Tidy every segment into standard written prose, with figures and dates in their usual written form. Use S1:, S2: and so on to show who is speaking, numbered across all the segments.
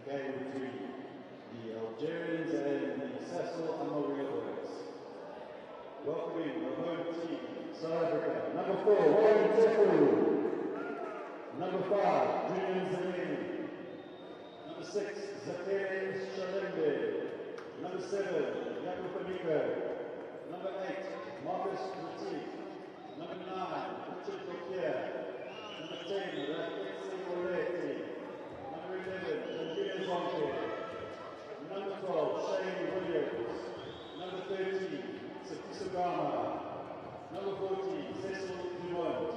S1: game between the Algerians and the Sasol boys. Welcoming the home team, South Africa. Number 4, Warren Tefu. Number 5, Julian Zemeni. Number 6, Zakere Shalembe. Number 7, Jacob Panika. Number 8, Marcus Petit. Number 9, Richard Coquier. Number 10, Rakitsi Moretti. Number 11, Andrea Zonke. Number 12, Shane Williams. Number 13, Safiso Gama. Number 14, Cecil Dumont.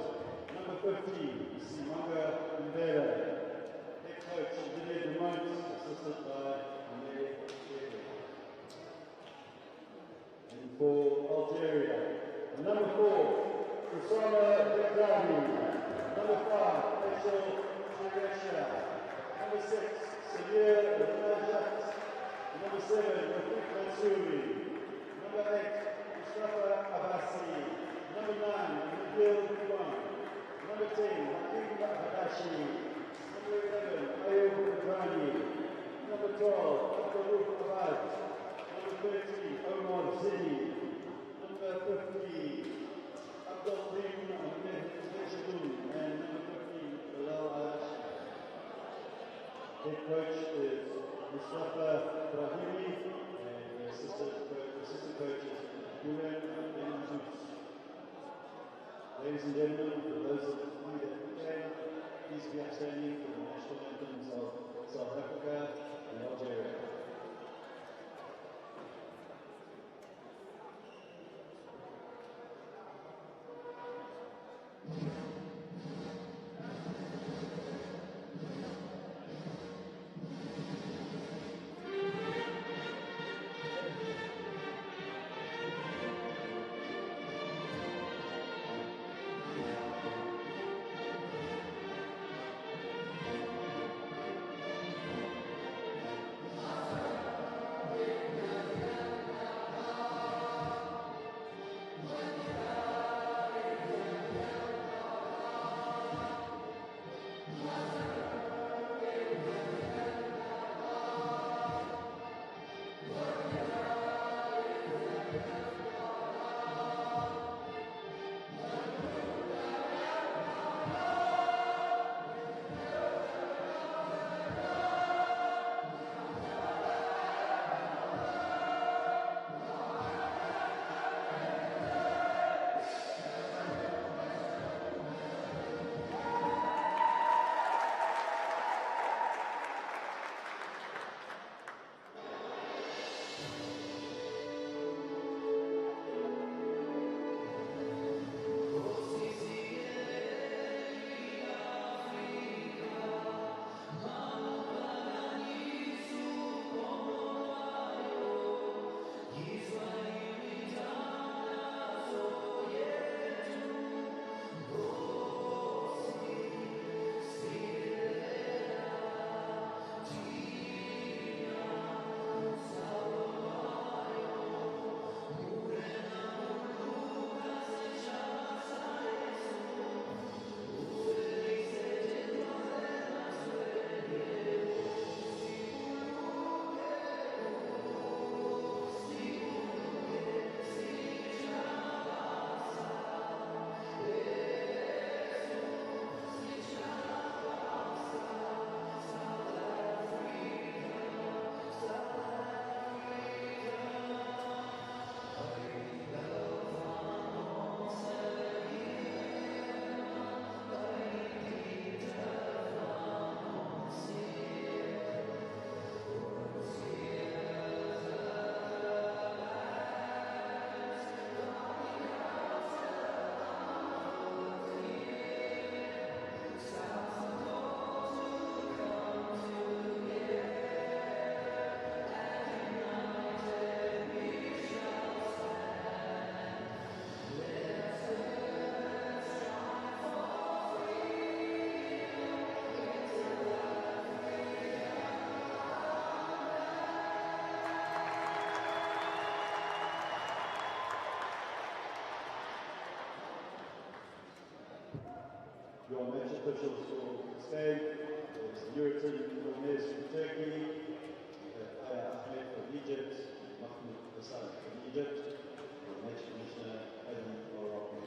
S1: Number 15, Simanga Mbele. Head coach, Didier Dumont, assisted by Amir Sheri. And for Algeria, number 4, Kusama Begravi. Number 5, Faisal Chiresha. Number 6, Samir Rajat. Number 7, Rafik Mansouri. Number 8, Mustafa Abbasi. Number 9, Miguel Kwan. Number 10, Hakim Hadashi. Number 11, Ayub Ibrani. Number 12, Abdul Abad. Number 13, Omar Zini. Number 15, Abdul Bin Ahmed Zeshadun. And number 15, Bilal Ayashi. Head coach is Mustafa Brahimi, and the assistant coach is Gulen Benzouz. Ladies and gentlemen, for those of you that can, please be upstanding for the national anthems of South Africa and Algeria. Your match officials will stay. Yuritin Gomez from Turkey, Ahmed from Egypt, Mahmoud Hassan from Egypt, and match commissioner Adam Morocco.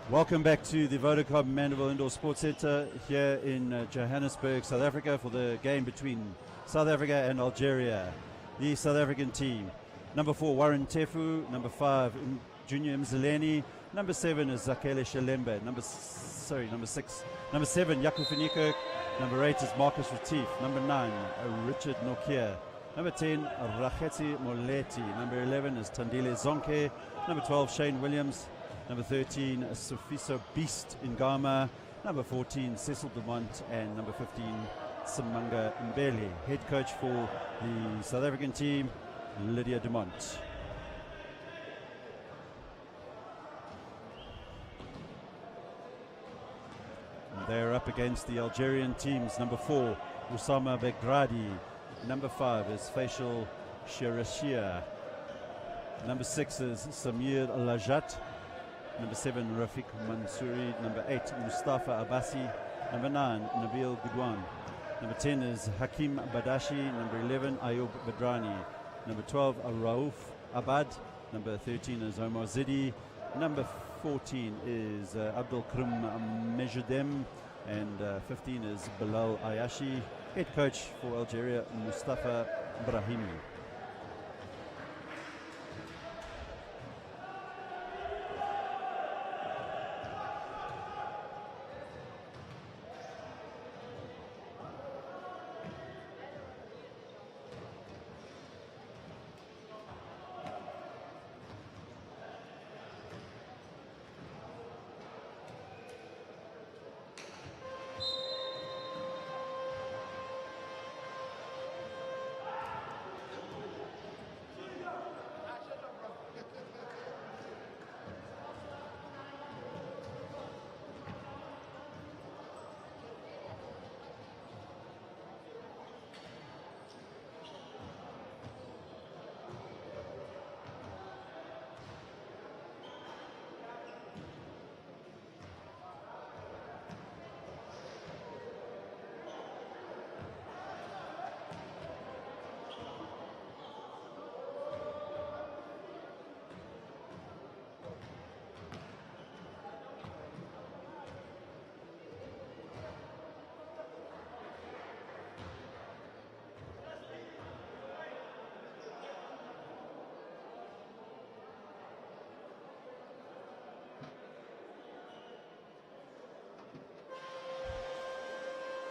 S2: Welcome back to the Vodacom Mandeville Indoor Sports Centre here in Johannesburg, South Africa, for the game between South Africa and Algeria. The South African team: number 4, Warren Tefu; number 5, Junior Mzileni; number 7 is Zakele Shalembe; number 6, number 7, Yaku Finiko; number 8 is Marcus Retief; number 9, Richard Nokia; number 10, Racheti Moleti; number 11 is Tandile Zonke; number 12, Shane Williams; number 13, Sofiso Beast Ngama; number 14, Cecil Dumont; and number 15, Simanga Mbele. Head coach for the South African team, Lydia Dumont. And they're up against the Algerian teams. Number 4, Usama Begradi; number 5 is Faisal Sherashia; number 6 is Samir Lajat; number 7, Rafiq Mansouri; number 8, Mustafa Abbasi; number 9, Nabil Gudwan; number 10 is Hakim Badashi; number 11, Ayub Badrani; number 12, Rauf Abad; number 13 is Omar Zidi; number 14 is Abdul Krim Mejudem; and 15 is Bilal Ayashi. Head coach for Algeria, Mustafa Brahimi.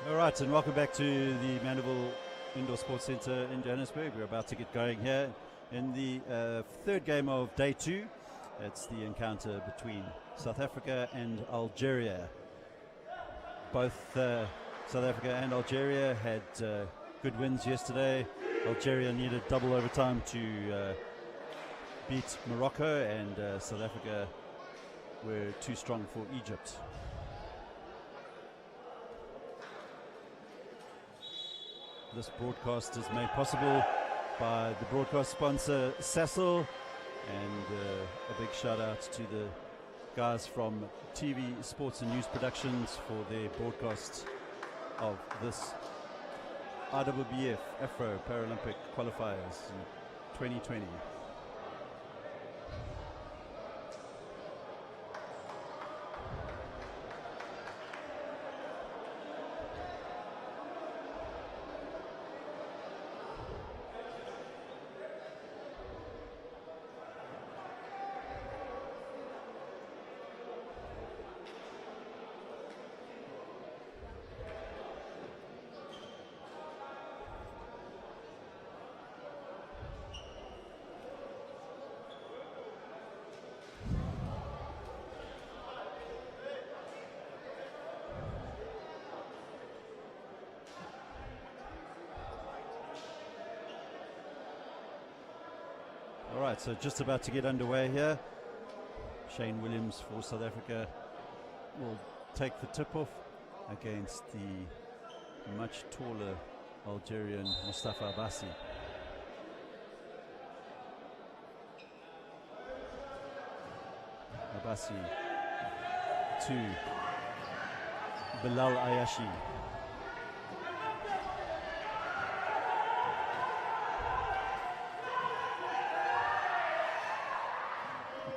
S2: All right, and welcome back to the Mandeville Indoor Sports Centre in Johannesburg. We're about to get going here in the third game of day 2. It's the encounter between South Africa and Algeria. Both South Africa and Algeria had good wins yesterday. Algeria needed double overtime to beat Morocco, and South Africa were too strong for Egypt. This broadcast is made possible by the broadcast sponsor Sasol, and a big shout out to the guys from TV Sports and News Productions for their broadcast of this IWBF Afro Paralympic Qualifiers in 2020. All right, so just about to get underway here. Shane Williams for South Africa will take the tip-off against the much taller Algerian Mustafa Abbasi. Abbasi to Bilal Ayashi.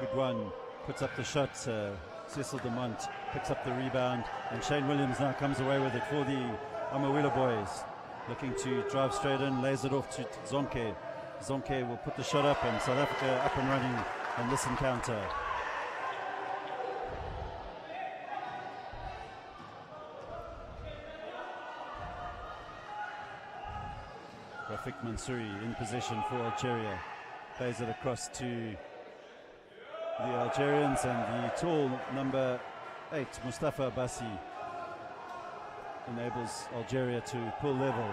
S2: Good one, puts up the shot. Cecil Demont picks up the rebound, and Shane Williams now comes away with it for the Amawila boys. Looking to drive straight in, lays it off to Zonke. Zonke will put the shot up, and South Africa up and running on this encounter. Rafik Mansouri in possession for Algeria. Plays it across to the Algerians, and the tall number 8, Mustafa Abbasi, enables Algeria to pull level.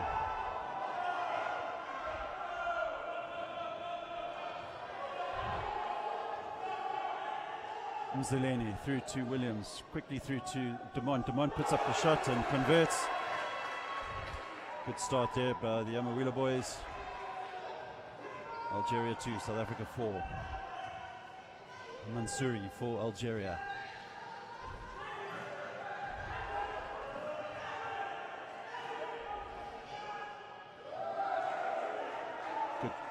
S2: Mzileni through to Williams, quickly through to Demont. Demont puts up the shot and converts. Good start there by the Amawila boys. Algeria 2, South Africa 4. Mansouri for Algeria.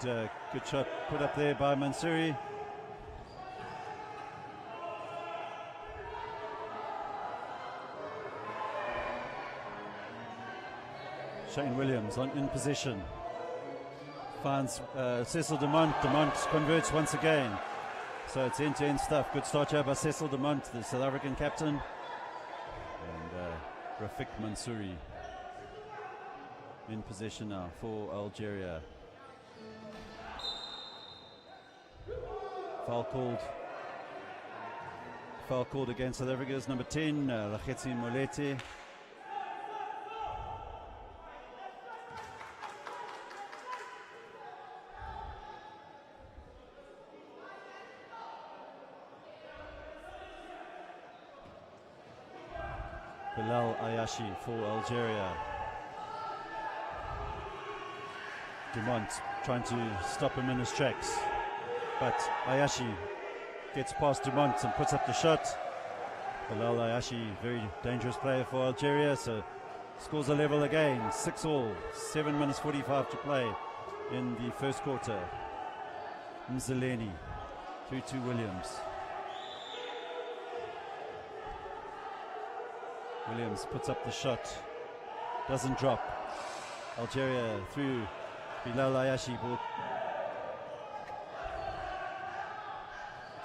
S2: Good shot put up there by Mansouri. Shane Williams in position. Finds Cecil Demont. Demont converts once again. So it's end-to-end stuff. Good start here by Cecil Demont, the South African captain. And Rafik Mansouri in possession now for Algeria. Foul called against South Africa's number 10, Lachetsi Molete. Bilal Ayashi for Algeria. Demont trying to stop him in his tracks, but Ayashi gets past Demont and puts up the shot. Bilal Ayashi, very dangerous player for Algeria, so scores a level again. 6-all, 7 minutes 45 to play in the first quarter. Mzileni through to Williams. Williams puts up the shot, doesn't drop. Algeria through Bilal Ayashi will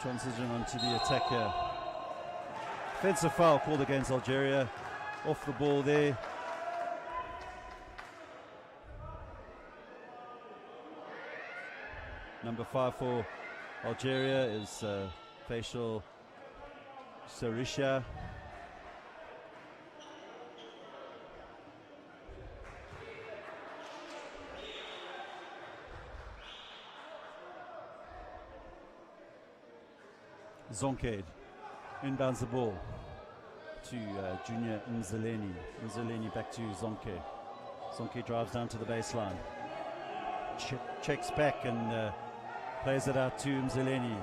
S2: transition onto the attack here. Offensive foul called against Algeria. Off the ball there. Number 5 for Algeria is Facial Sarisha. Zonke inbounds the ball to Junior Mzeleni. Mzeleni back to Zonke. Zonke drives down to the baseline. Checks back and plays it out to Mzeleni.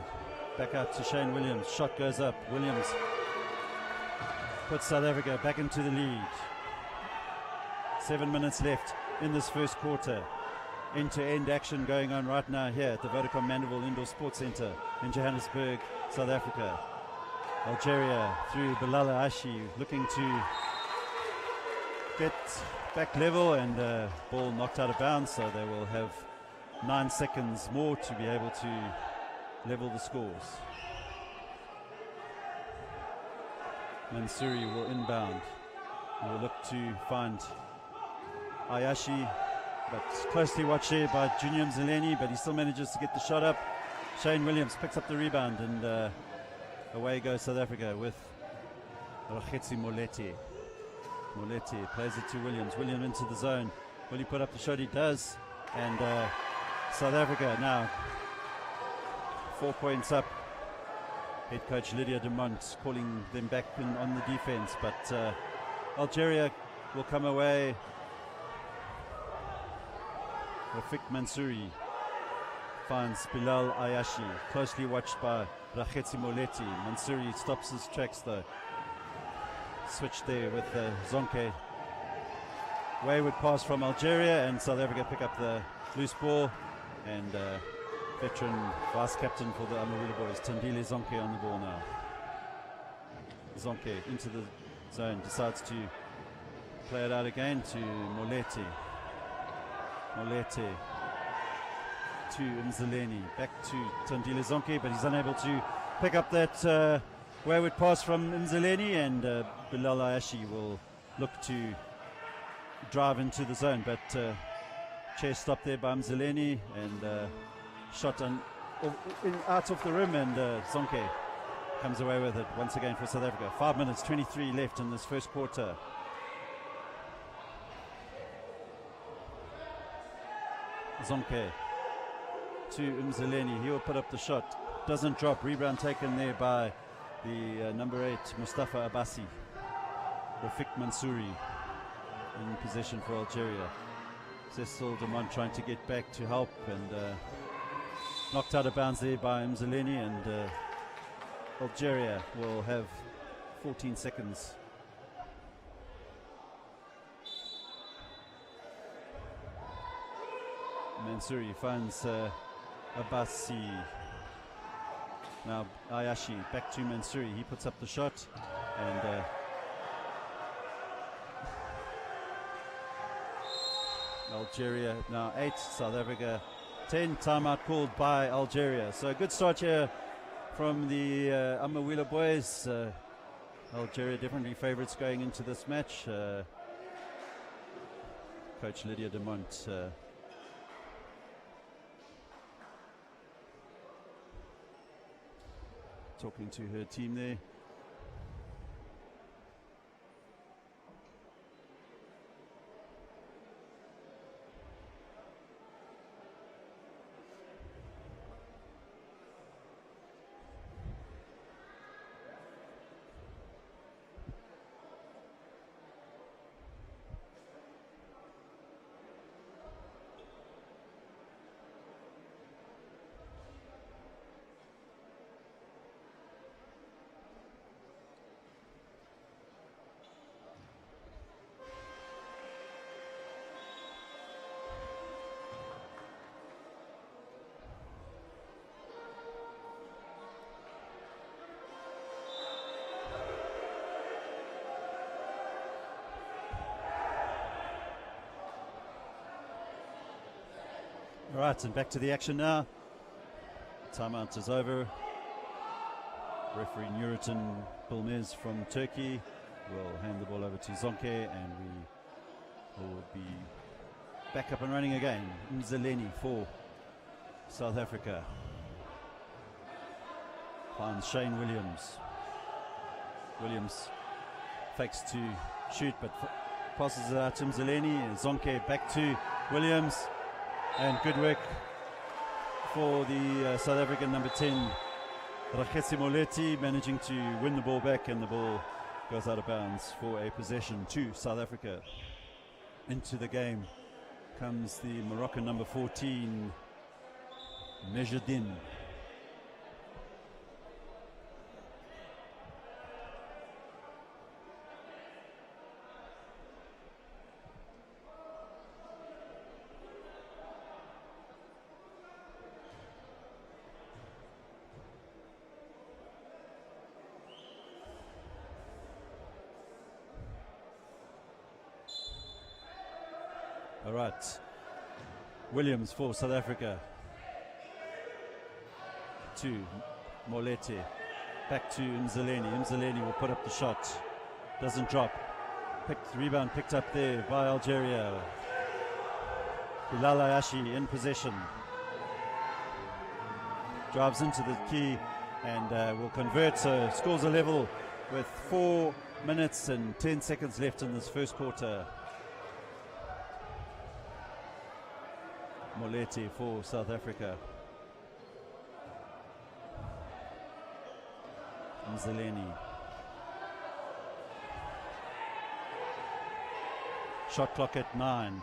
S2: Back out to Shane Williams. Shot goes up. Williams puts South Africa back into the lead. 7 minutes left in this first quarter. End-to-end action going on right now here at the Vodacom Mandeville Indoor Sports Centre in Johannesburg, South Africa. Algeria through Bilal Ashi looking to get back level, and ball knocked out of bounds, so they will have 9 seconds more to be able to level the scores. Mansouri will inbound. He will look to find Ayashi, but closely watched there by Junior Mzeleni, but he still manages to get the shot up. Shane Williams picks up the rebound, and away goes South Africa with Rakhetsi Molete. Molete plays it to Williams. Williams into the zone. Will he put up the shot? He does. And South Africa now 4 points up. Head coach Lydia Dumont calling them back on the defense, but Algeria will come away. Rafik Mansouri finds Bilal Ayashi, closely watched by Rakhetsi Moleti. Mansouri stops his tracks though. Switch there with Zonke. Wayward pass from Algeria, and South Africa pick up the loose ball, and veteran vice captain for the Amawila boys, Tandile Zonke, on the ball now. Zonke into the zone, decides to play it out again to Molete. Molete to Mzeleni, back to Tandile Zonke, but he's unable to pick up that wayward pass from Mzeleni, and Bilal Ayashi will look to drive into the zone, but chase stop there by Mzeleni, and shot out of the rim, and Zonke comes away with it once again for South Africa. 5 minutes 23 left in this first quarter. Zonke to Mzeleni. He will put up the shot. Doesn't drop. Rebound taken there by the number 8, Mustafa Abbasi. Rafik Mansouri in possession for Algeria. Sasol Dumont trying to get back to help, and knocked out of bounds there by Mzeleni, and Algeria will have 14 seconds. Mansouri finds Abbasi. Now Ayashi back to Mansouri. He puts up the shot, and Algeria now 8, South Africa 10. Timeout called by Algeria. So a good start here from the Amawila boys. Algeria definitely favourites going into this match. Coach Lydia Dumont talking to her team there. All right, and back to the action now. Timeout is over. Referee Nurettin Bilmez from Turkey will hand the ball over to Zonke, and we will be back up and running again. Mzeleni for South Africa. Finds Shane Williams. Williams fakes to shoot, but passes it out to Mzileni. Zonke back to Williams. And good work for the South African number 10, Rakhetsi Moleti, managing to win the ball back, and the ball goes out of bounds for a possession to South Africa. Into the game comes the Moroccan number 14, Mejdin. All right, Williams for South Africa. To Molete, back to Mzileni. Mzileni will put up the shot, doesn't drop. Rebound picked up there by Algeria. Bilal Ayashi in possession. Drives into the key and will convert, so scores a level with 4 minutes and 10 seconds left in this first quarter. Molete for South Africa. Mzileni. Shot clock at 9.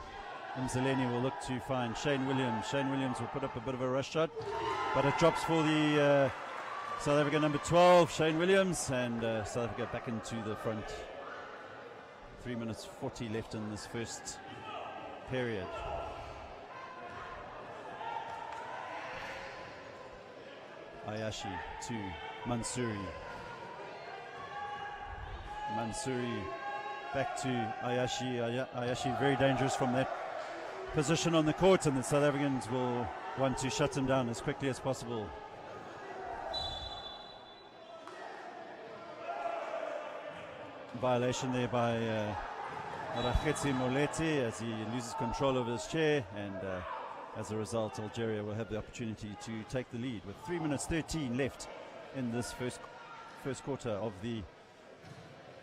S2: Mzileni will look to find Shane Williams. Shane Williams will put up a bit of a rush shot, but it drops for the South Africa number 12, Shane Williams, and South Africa back into the front. 3 minutes 40 left in this first period. Ayashi to Mansouri. Mansouri back to Ayashi. Ayashi very dangerous from that position on the court, and the South Africans will want to shut him down as quickly as possible. Violation there by Rakhetsi Molete as he loses control of his chair, and as a result, Algeria will have the opportunity to take the lead with 3 minutes 13 left in this first quarter of the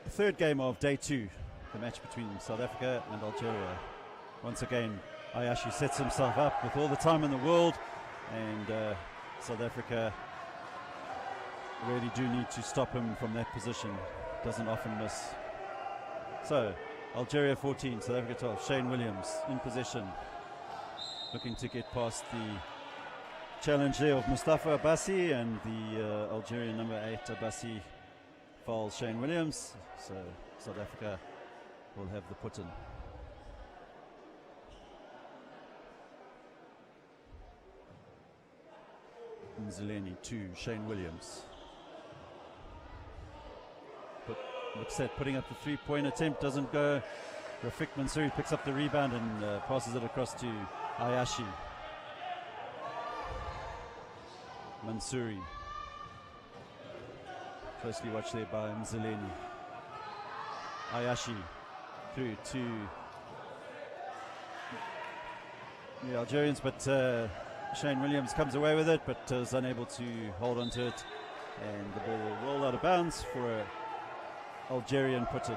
S2: third game of day 2, the match between South Africa and Algeria. Once again, Ayashi sets himself up with all the time in the world, and South Africa really do need to stop him from that position. Doesn't often miss. So, Algeria 14, South Africa 12. Shane Williams in possession, looking to get past the challenge there of Mustafa Abbasi, and the Algerian number 8 Abbasi fouls Shane Williams, so South Africa will have the put-in. Mzileni to Shane Williams. Looks at putting up the three-point attempt, doesn't go. Rafik Mansouri picks up the rebound and passes it across to Ayashi. Mansouri. Closely watched there by Mzileni. Ayashi through to the Algerians, but Shane Williams comes away with it, but is unable to hold on to it, and the ball will roll out of bounds for a Algerian put-in.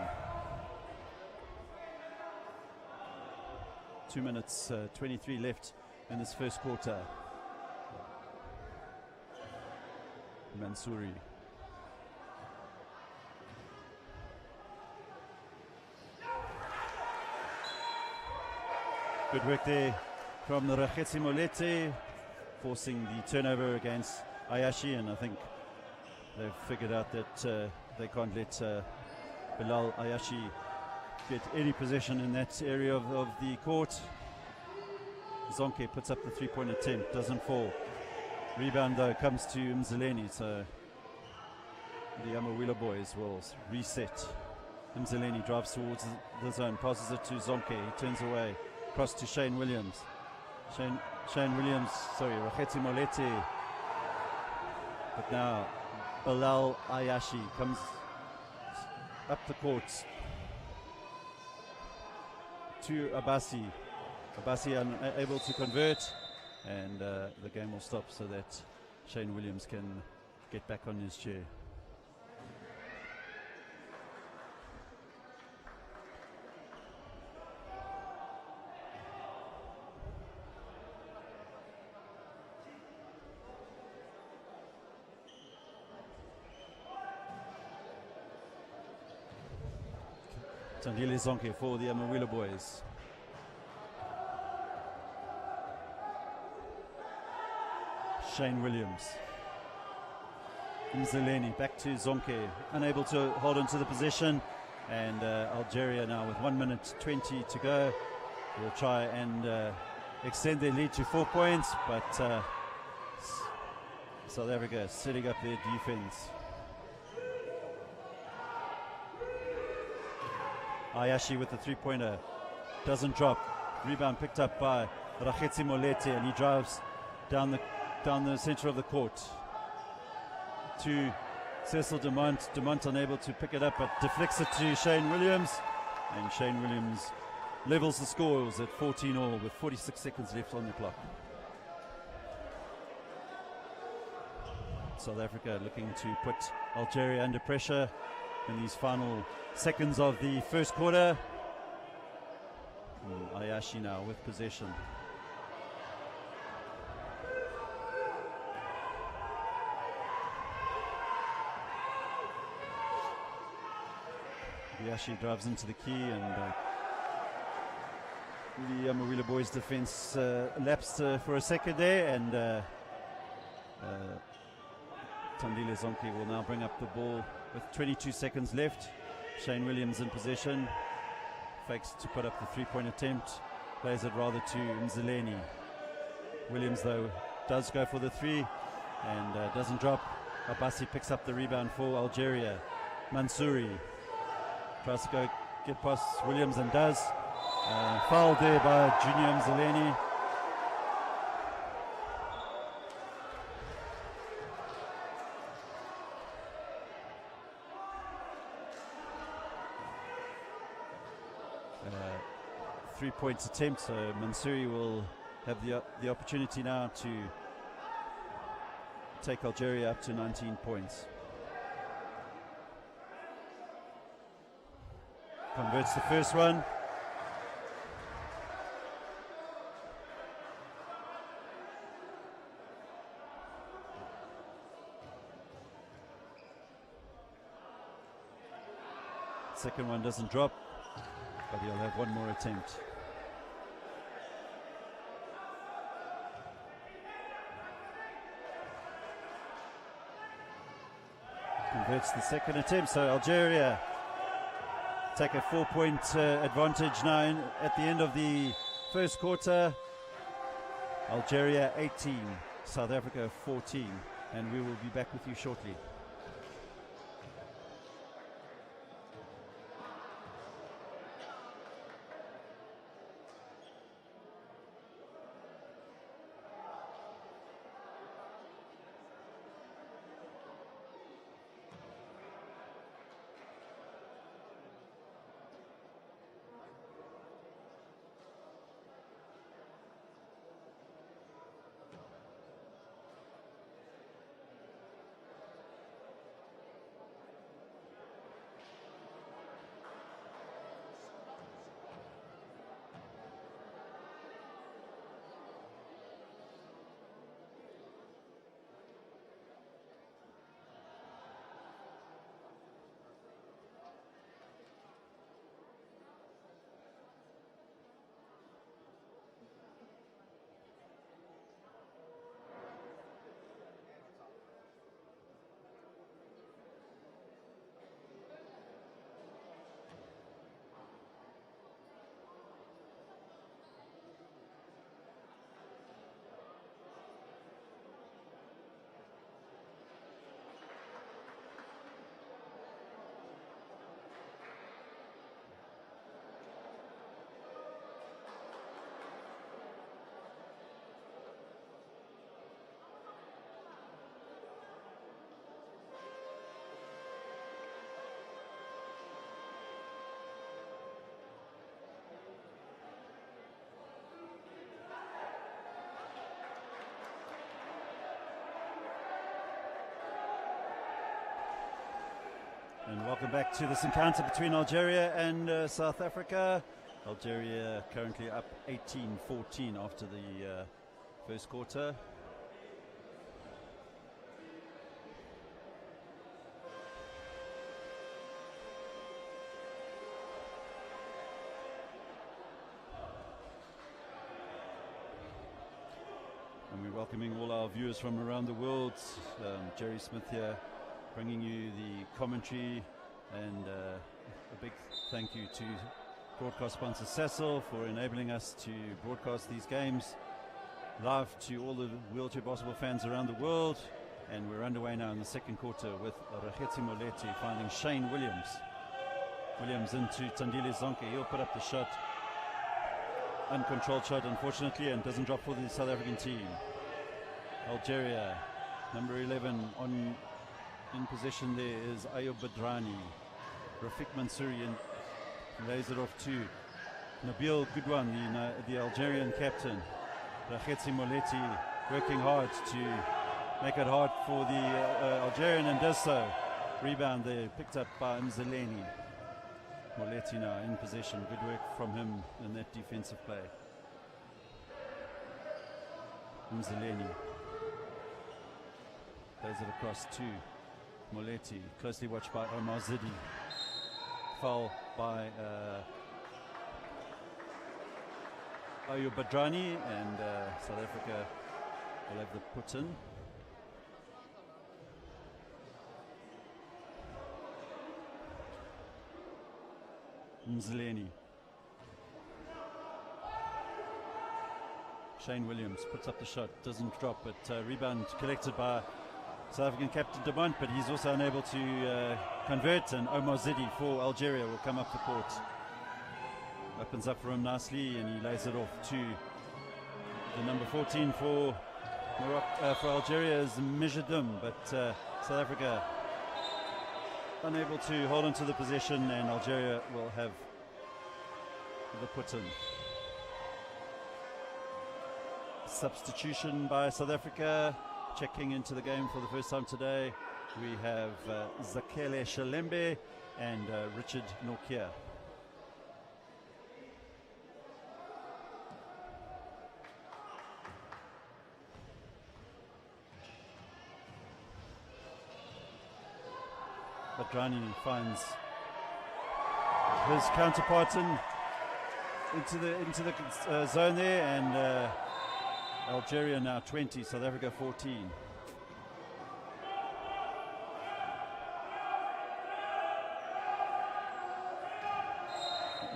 S2: 2 minutes 23 left in this first quarter. Mansouri. Good work there from the Rakhetsi Molete, forcing the turnover against Ayashi, and I think they've figured out that they can't let Bilal Ayashi get any possession in that area of the court. Zonke puts up the three-point attempt, doesn't fall. Rebound though comes to Mzileni, so the Amawila boys will reset. Mzileni drives towards the zone, passes it to Zonke, he turns away, across to Shane Williams. Shane Williams, sorry, Rakhetsi Molete. But now Bilal Ayashi comes up the court to Abbasi. Abbasi unable to convert, and the game will stop so that Shane Williams can get back on his chair. Tandile Zonke for the Amawila boys. Shane Williams. Mzeleni back to Zonke, unable to hold on to the possession, and Algeria now with 1 minute 20 to go will try and extend their lead to 4 points, but South Africa setting up their defense. Ayashi with the three-pointer, doesn't drop. Rebound picked up by Rakhetsi Molete, and he drives down the center of the court to Sasol Dumont. Dumont unable to pick it up, but deflects it to Shane Williams, and Shane Williams levels the scores at 14-all with 46 seconds left on the clock. South Africa looking to put Algeria under pressure in these final seconds of the first quarter. Ayashi now with possession. Ayashi drives into the key, and the Amawila boys defense lapsed for a second there, and Tandile Zonke will now bring up the ball with 22 seconds left. Shane Williams in possession, fakes to put up the three-point attempt, plays it rather to Mzeleni. Williams though does go for the three and doesn't drop. Abassi picks up the rebound for Algeria. Mansouri tries to go get past Williams and does. Fouled there by Junior Mzeleni. Three-point attempt, so Mansouri will have the opportunity now to take Algeria up to 19 points. Converts the first one. Second one doesn't drop, but he'll have one more attempt. Converts the second attempt, so Algeria take a 4-point advantage now at the end of the first quarter. Algeria 18, South Africa 14, and we will be back with you shortly. And welcome back to this encounter between Algeria and South Africa. Algeria currently up 18-14 after the first quarter. And we're welcoming all our viewers from around the world. Gerry Smith here, bringing you the commentary, and a big thank you to broadcast sponsor Sasol for enabling us to broadcast these games live to all the wheelchair basketball fans around the world. And we're underway now in the second quarter with Rakhetsi Moleti finding Shane Williams. Williams into Tandile Zonke. He'll put up the shot. Uncontrolled shot, unfortunately, and doesn't drop for the South African team. Algeria, number 11 in possession there is Ayub Badrani. Rafiq Mansouri lays it off to Nabil Goudouan, the Algerian captain. Rakhetsi Moleti working hard to make it hard for the Algerian, and does so. Rebound there, picked up by Mzaleni. Moleti now in possession. Good work from him in that defensive play. Mzaleni plays it across to Moleti, closely watched by Omar Zidi. Foul by Ayub Badrani, and South Africa will have the put in. Mzaleni. Shane Williams puts up the shot, doesn't drop, but rebound collected by South African captain Demont, but he's also unable to convert, and Omar Zidi for Algeria will come up the court. Opens up for him nicely, and he lays it off to the number 14 for Algeria is Mijadum, but South Africa unable to hold on to the possession, and Algeria will have the put in. Substitution by South Africa, checking into the game for the first time today. We have Zakele Shalembe and Richard Nokia. Badrani finds his counterpart into the zone there, and Algeria now 20, South Africa 14.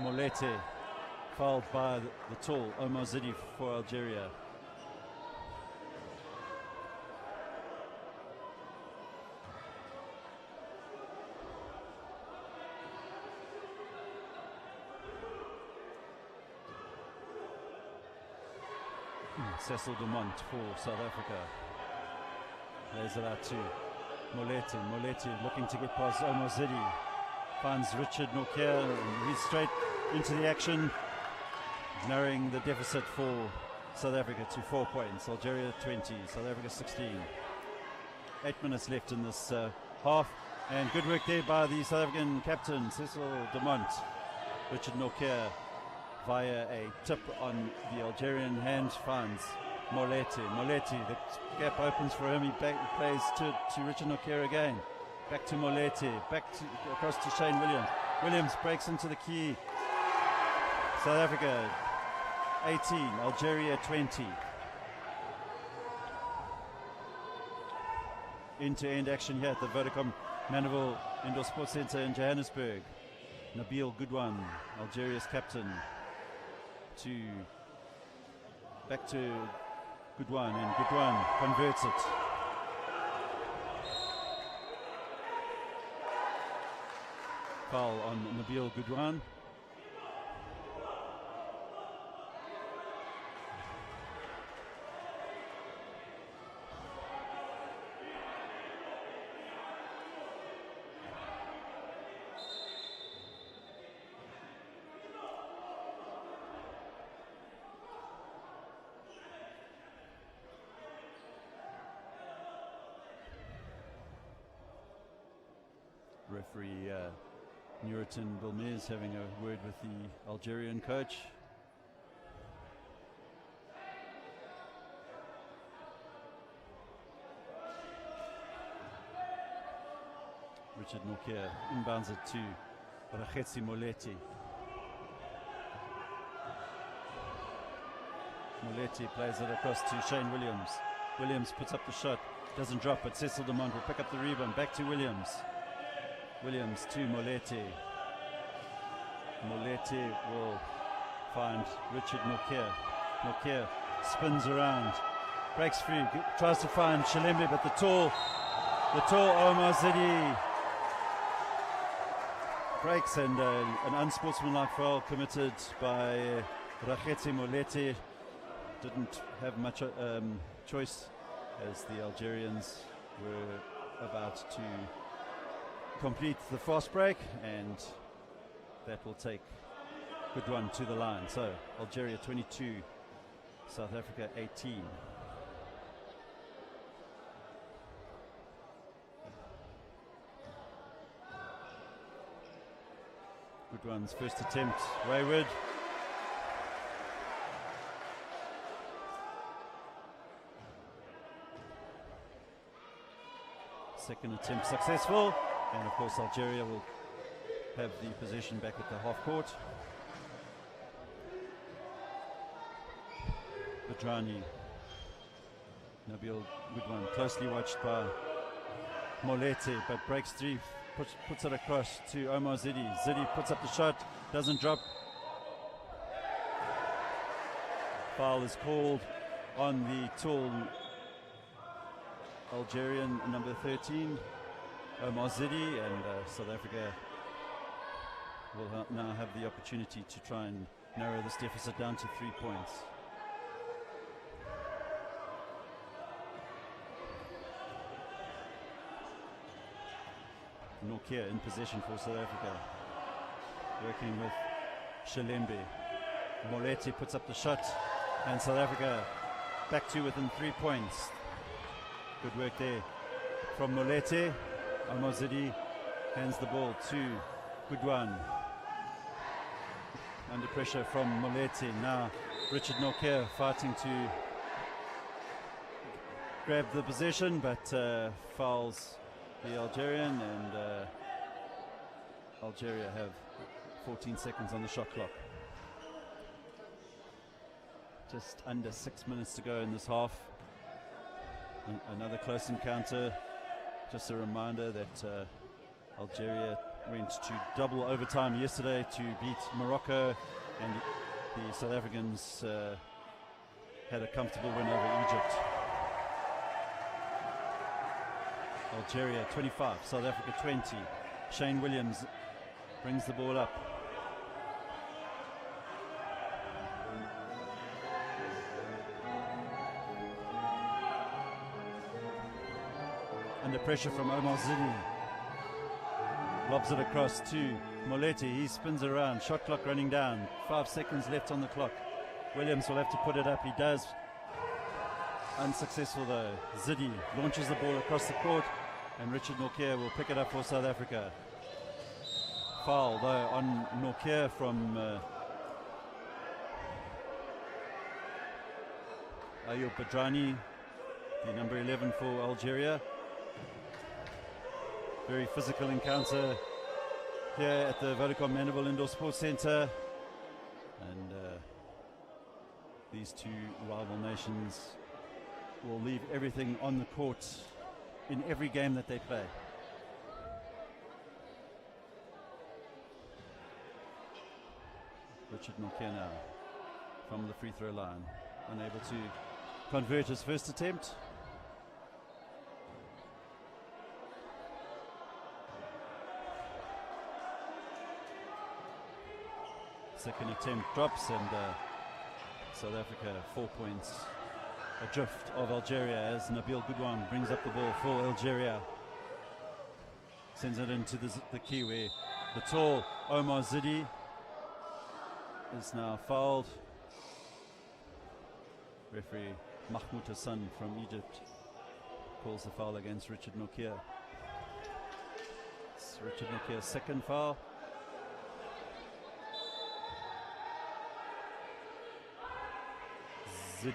S2: Molete fouled by the tall Omar Zidi for Algeria. Cecil Dumont for South Africa. Lays it out to Molete. Molete looking to get past Omar Zidi. Finds Richard Nokia, and he's straight into the action, narrowing the deficit for South Africa to 4 points. Algeria 20, South Africa 16. 8 minutes left in this half, and good work there by the South African captain, Cecil Dumont. Richard Nokia, via a tip on the Algerian hand, finds Molete. Molete, the gap opens for him. He plays to Richard Nokia again. Back to Molete, across to Shane Williams. Williams breaks into the key. South Africa 18, Algeria 20. End-to-end action here at the Vodacom Mandeville Indoor Sports Centre in Johannesburg. Nabil Goudouan, Algeria's captain, back to Goudouan, and Goudouan converts it. Foul on Nabil Goudouan. Referee Nuritin Bilmez having a word with the Algerian coach. Richard Nokia inbounds it to Rakhetsi Moleti. Moleti plays it across to Shane Williams. Williams puts up the shot, doesn't drop, but Cecil Demont will pick up the rebound. Back to Williams. Williams to Moleti. Moleti will find Richard Nokia. Nokia spins around, breaks free, tries to find Shalembe, but the tall Omar Zidi breaks, and an unsportsmanlike foul committed by Rakhetsi Moleti. Didn't have much choice, as the Algerians were about to complete the fast break, and that will take good one to the line. So Algeria 22, South Africa 18. Good one's first attempt, wayward. Second attempt successful, and of course Algeria will have the possession back at the half court. Badrani, Nabil, good one, closely watched by Moleti, but breaks three, puts it across to Omar Zidi. Zidi puts up the shot, doesn't drop. Foul is called on the tall Algerian number 13, Omar Zidi, and South Africa will now have the opportunity to try and narrow this deficit down to 3 points. Nokia in possession for South Africa, working with Shalembe. Moleti puts up the shot, and South Africa back to within 3 points. Good work there from Moleti. Omar Zidi hands the ball to Goodwan. Under pressure from Moleti. Now Richard Nokia fighting to grab the possession, but fouls the Algerian, and Algeria have 14 seconds on the shot clock. Just under 6 minutes to go in this half. Another close encounter. Just a reminder that Algeria went to double overtime yesterday to beat Morocco, and the South Africans had a comfortable win over Egypt. Algeria 25, South Africa 20. Shane Williams brings the ball up. Under pressure from Omar Zidi. Lobs it across to Moleti. He spins around. Shot clock running down. 5 seconds left on the clock. Williams will have to put it up. He does. Unsuccessful though. Zidi launches the ball across the court, and Richard Nokia will pick it up for South Africa. Foul though on Nokia from Ayub Badrani, the number 11 for Algeria. Very physical encounter here at the Vodacom Mandeville Indoor Sports Centre, and these two rival nations will leave everything on the court in every game that they play. Richard Nokia now from the free throw line, unable to convert his first attempt. Second attempt drops, and South Africa 4 points adrift of Algeria as Nabil Goodwan brings up the ball for Algeria. Sends it into the key where the tall Omar Zidi is now fouled. Referee Mahmoud Hassan from Egypt calls the foul against Richard Nokia. That's Richard Nokia's second foul. Zidi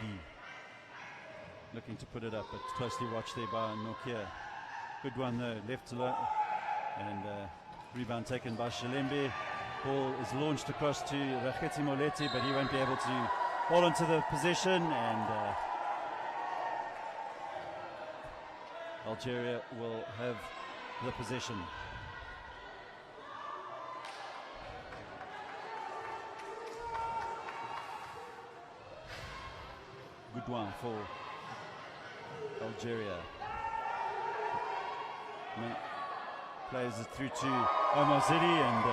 S2: looking to put it up, but closely watched there by Nokia. Good one though, left alone, and rebound taken by Shalembe. Ball is launched across to Rakhetsi Moleti, but he won't be able to hold on to the position, and Algeria will have the possession. Good one for Algeria. Plays it through to Omar Zidi, and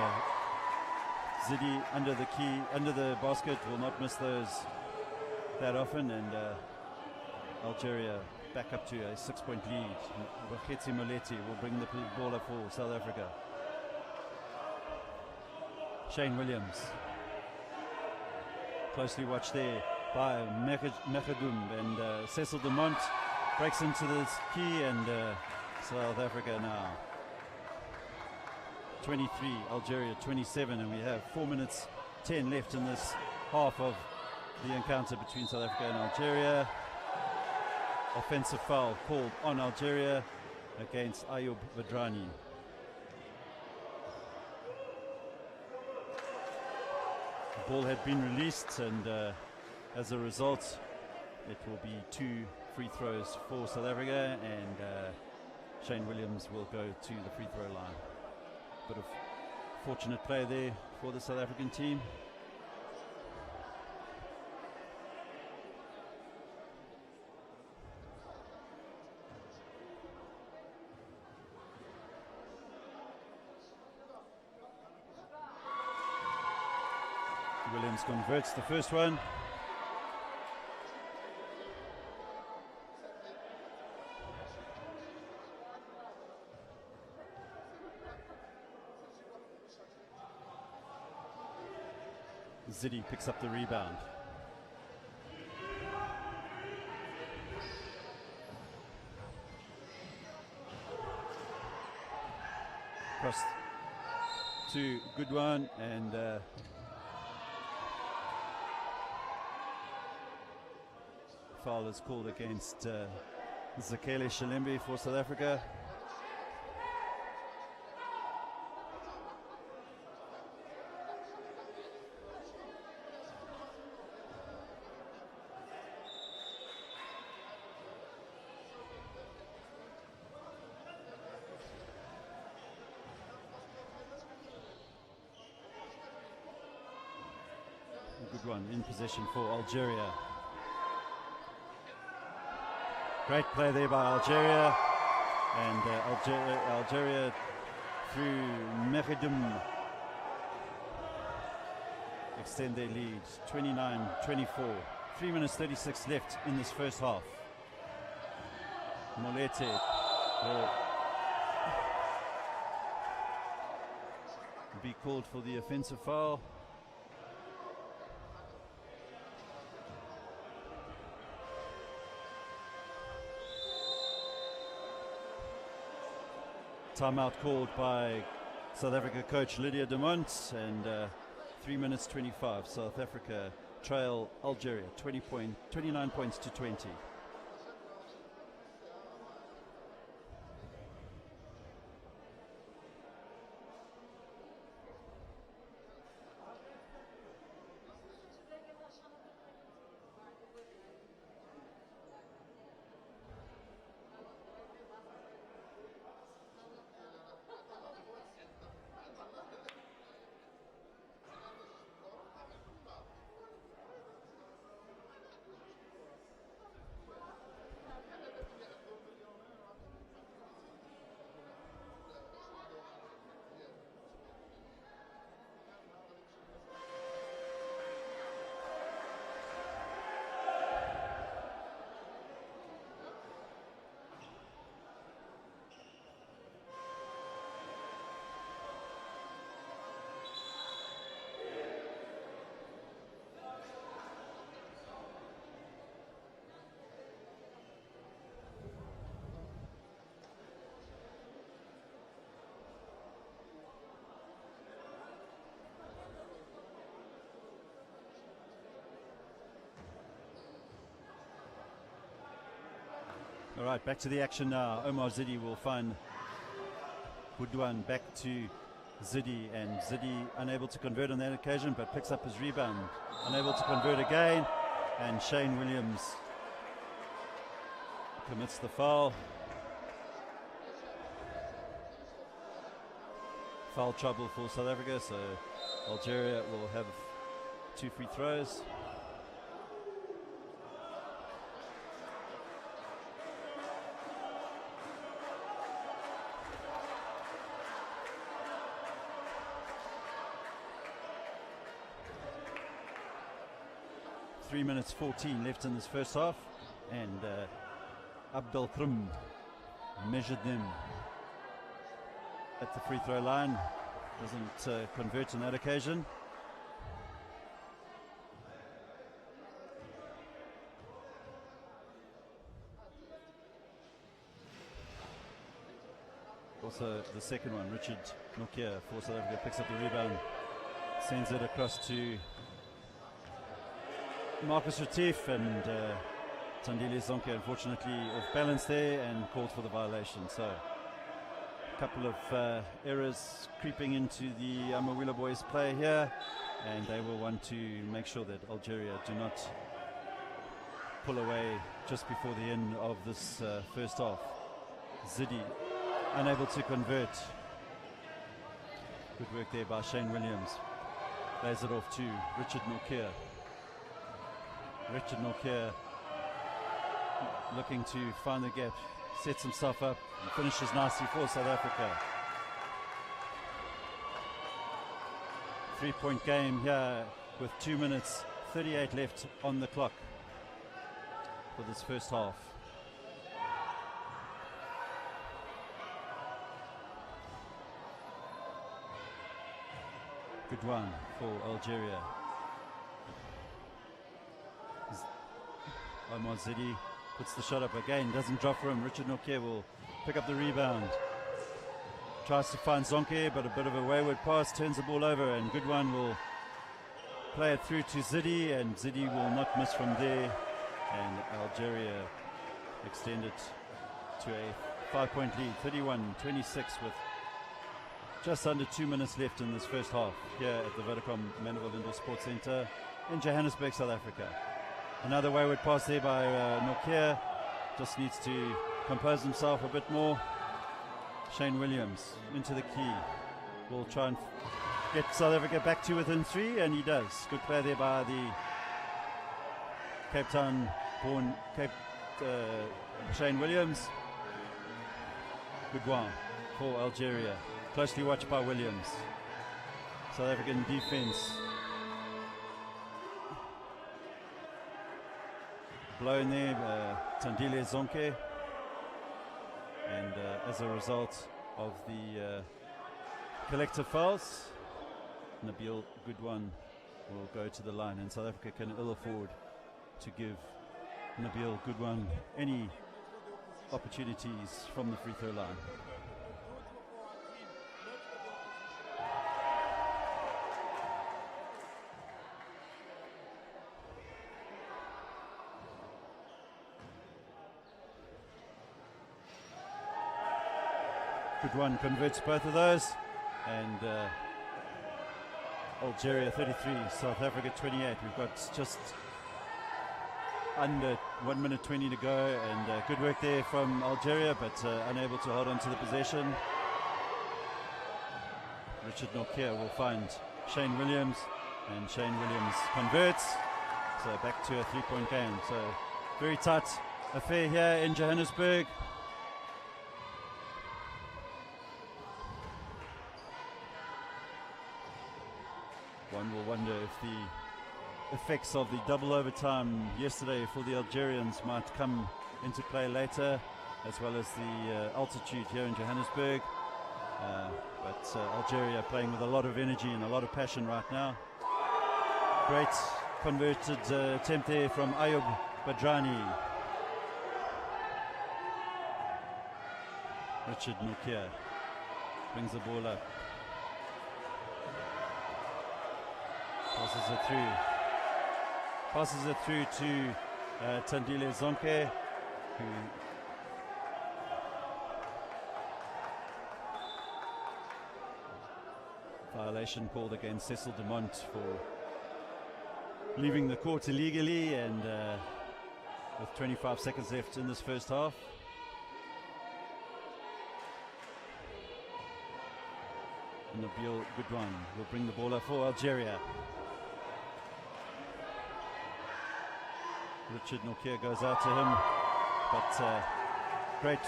S2: Zidi under the basket will not miss those that often, and Algeria back up to a 6-point lead. Rakhetsi Moleti will bring the ball up for South Africa. Shane Williams, closely watched there by Mechadum, and Sasol de Mont breaks into this key, and South Africa now 23, Algeria 27, and we have 4 minutes 10 left in this half of the encounter between South Africa and Algeria. Offensive foul called on Algeria against Ayub Vadrani. The ball had been released, and as a result it will be 2 free throws for South Africa, and Shane Williams will go to the free throw line. Bit of fortunate play there for the South African team. Williams converts the first one. Zidi picks up the rebound. Cross to good one, and foul is called against Zakele Shalembe for South Africa. Good one in possession for Algeria. Great play there by Algeria, and Algeria through Mechadum extend their lead 29-24. 3 minutes 36 left in this first half. Molete will be called for the offensive foul. Timeout called by South Africa coach Lydia de Mont, and 3 minutes 25. South Africa trail Algeria 29 points to 20. All right, back to the action now. Omar Zidi will find Budwan back to Zidi, and Zidi unable to convert on that occasion, but picks up his rebound. Unable to convert again, and Shane Williams commits the foul. Foul trouble for South Africa, so Algeria will have 2 free throws. Three minutes 14 left in this first half, and Abdel Krum measured them at the free throw line. Doesn't convert on that occasion. Also the second one, Richard Nokia for South Africa, picks up the rebound, sends it across to Marcus Retief, and Tandile Zonke unfortunately off balance there and called for the violation. So a couple of errors creeping into the Amawila boys play here, and they will want to make sure that Algeria do not pull away just before the end of this first half. Zidi unable to convert. Good work there by Shane Williams. Lays it off to Richard Nokia. Richard Nokia looking to find the gap, sets himself up and finishes nicely for South Africa. 3-point game here with 2 minutes 38 left on the clock for this first half. Good one for Algeria. Omar Zidi puts the shot up again, doesn't drop for him. Richard Nokia will pick up the rebound. Tries to find Zonke, but a bit of a wayward pass, turns the ball over, and Goodwin will play it through to Zidi, and Zidi will not miss from there. And Algeria extend it to a 5-point lead, 31-26, with just under 2 minutes left in this first half here at the Vodacom Mandeville Indoor Sports Centre in Johannesburg, South Africa. Another wayward pass there by Nokia. Just needs to compose himself a bit more. Shane Williams into the key. Will try and get South Africa back to within 3, and he does. Good play there by the Cape Town-born Shane Williams. Good one for Algeria. Closely watched by Williams. South African defense blown there, Tandile Zonke, and as a result of the collective fouls, Nabil Goodwin will go to the line, and South Africa can ill afford to give Nabil Goodwin any opportunities from the free throw line. Goodwin converts both of those, and Algeria 33, South Africa 28. We've got just under 1 minute 20 to go, and good work there from Algeria, but unable to hold on to the possession. Richard Nokia will find Shane Williams, and Shane Williams converts. So back to a 3-point game. So very tight affair here in Johannesburg. One will wonder if the effects of the double overtime yesterday for the Algerians might come into play later, as well as the altitude here in Johannesburg. But Algeria playing with a lot of energy and a lot of passion right now. Great converted attempt there from Ayub Badrani. Richard Nokia brings the ball up. Passes it through to Tandile Zonke, who violation called against Sasol for leaving the court illegally, and with 25 seconds left in this first half. Nabil Goodwan will bring the ball up for Algeria. Richard Nokia goes out to him, but great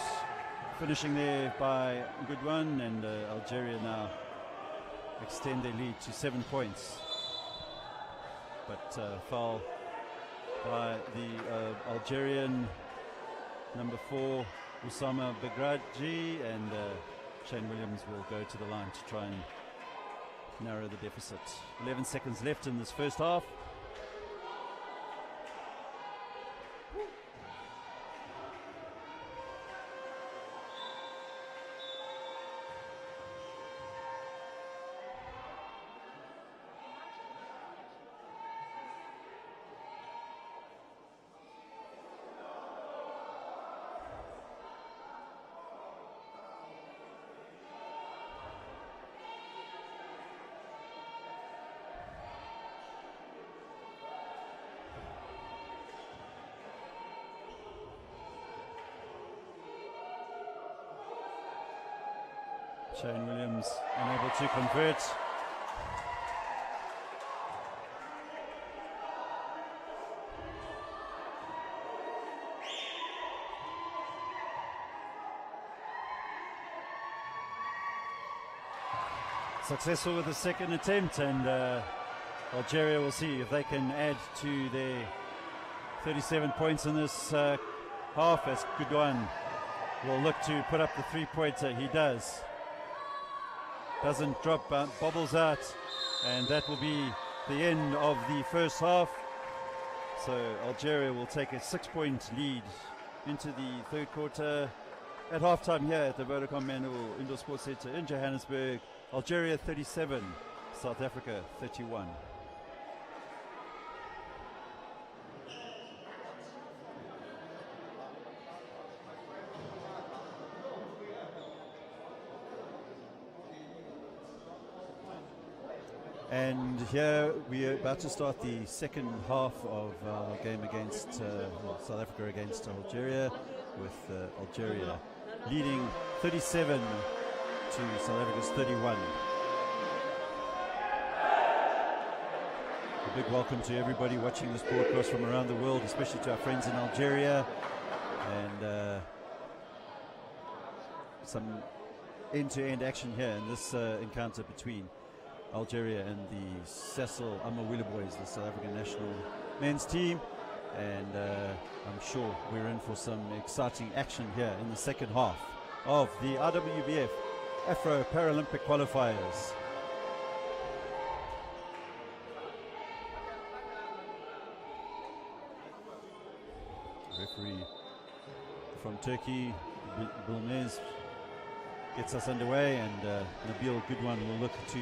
S2: finishing there by Goodwan, and Algeria now extend their lead to 7 points. But foul by the Algerian number 4, Oussama Begraji, and Shane Williams will go to the line to try and narrow the deficit. 11 seconds left in this first half. Shane Williams unable to convert. Successful with the second attempt, and Algeria will see if they can add to their 37 points in this half, as Goodwan will look to put up the three-pointer. He does. Doesn't drop, bobbles out, and that will be the end of the first half. So Algeria will take a 6-point lead into the third quarter. At halftime here at the Vodacom Mandeville Indoor Sports Centre in Johannesburg, Algeria 37, South Africa 31. And here we are about to start the second half of our game against South Africa against Algeria, with Algeria leading 37 to South Africa's 31. A big welcome to everybody watching this broadcast from around the world, especially to our friends in Algeria, and some end-to-end action here in this encounter between Algeria and the Sasol Amawila boys, the South African national men's team, and I'm sure we're in for some exciting action here in the second half of the IWBF Afro Paralympic Qualifiers. Referee from Turkey, Bilmez, gets us underway, and Nabil Goodwan will look to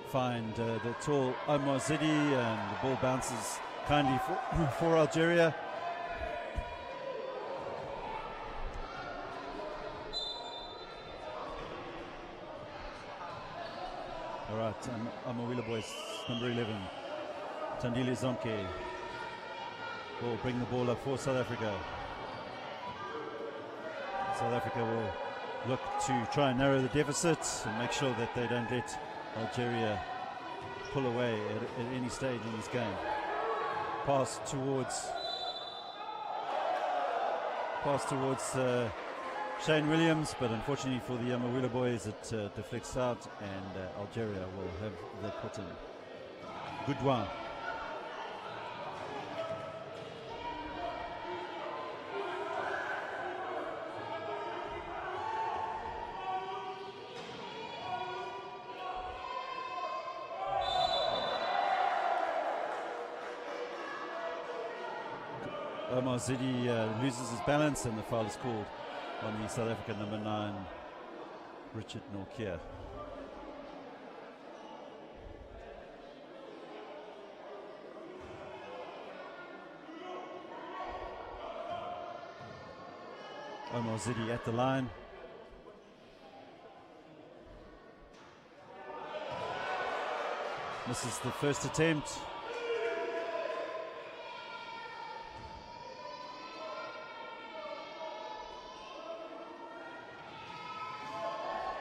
S2: find the tall Omar Zidi, and the ball bounces kindly for Algeria. All right, Amawila boys, number 11, Tandile Zonke will bring the ball up for South Africa. South Africa will look to try and narrow the deficit and make sure that they don't let Algeria pull away at any stage in this game. Pass towards Shane Williams, but unfortunately for the Amawila boys, it deflects out, and Algeria will have the put in. Goodwan. Omar Zidi loses his balance, and the foul is called on the South African number 9, Richard Nokia. Omar Zidi at the line. Misses the first attempt.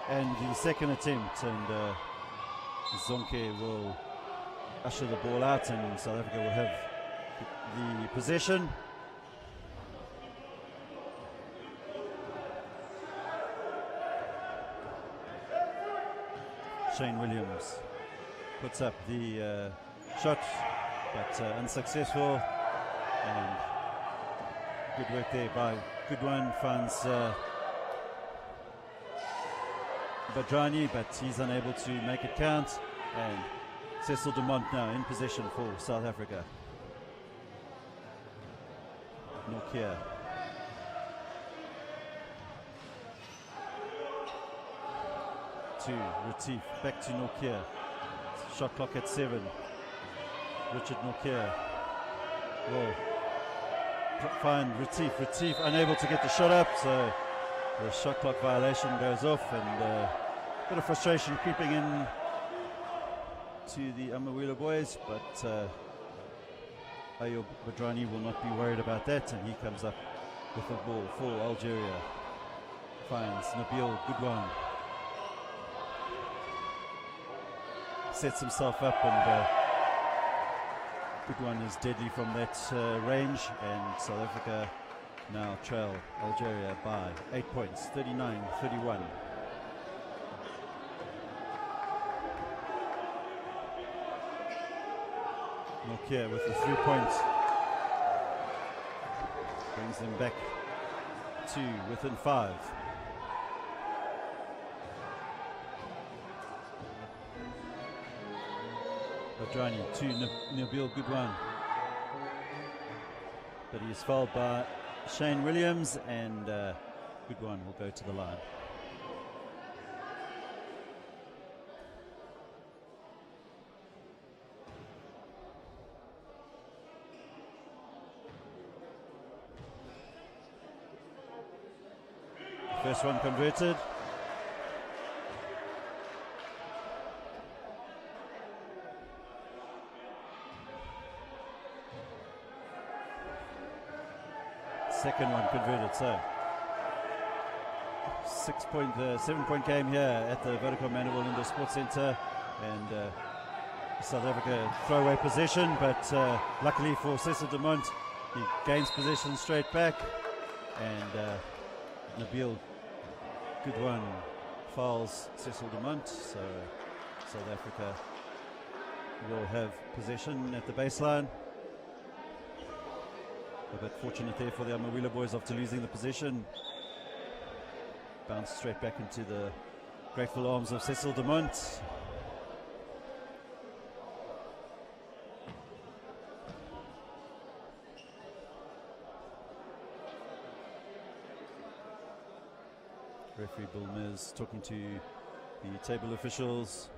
S2: And the second attempt, and Zonke will usher the ball out, and South Africa will have the possession. Shane Williams puts up the shot, but unsuccessful, and good work there by Goodwin. Finds Badrani, but he's unable to make it count, and Sasol Dumont now in possession for South Africa. Nokia. To Retief, back to Nokia. Shot clock at 7. Richard Nokia will find Retief. Retief unable to get the shot up, so the shot clock violation goes off, and a bit of frustration creeping in to the Amawila boys, but Ayo Badrani will not be worried about that, and he comes up with the ball for Algeria. Finds Nabil Goodwan. Sets himself up, and Goodwan is deadly from that range, and South Africa now trail Algeria by 8 points, 39-31. Nokia with the 3 points brings them back to within 5. Badrani to Nabil Goodwan, but he is fouled by Shane Williams, and Goodwan will go to the line. First one converted. Second one converted, so 7-point game here at the Vodacom Mandeville Indoor Sports Centre, and South Africa throwaway possession, but luckily for Sasol Dumont, he gains possession straight back, and Nabil Goodwan fouls Sasol Dumont, so South Africa will have possession at the baseline. A bit fortunate there for the Amawila boys after losing the possession. Bounced straight back into the grateful arms of Sasol Dumont. Referee Bill Mears talking to the table officials.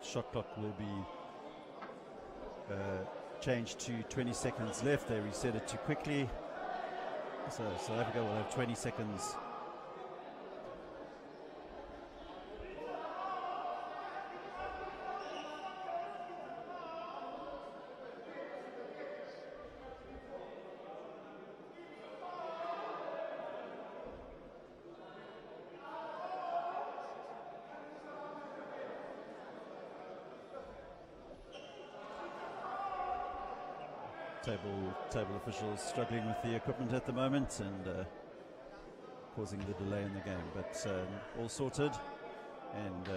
S2: Shot clock will be changed to 20 seconds left. They reset it too quickly, so South Africa will have 20 seconds. Table officials struggling with the equipment at the moment, and causing the delay in the game, but all sorted, and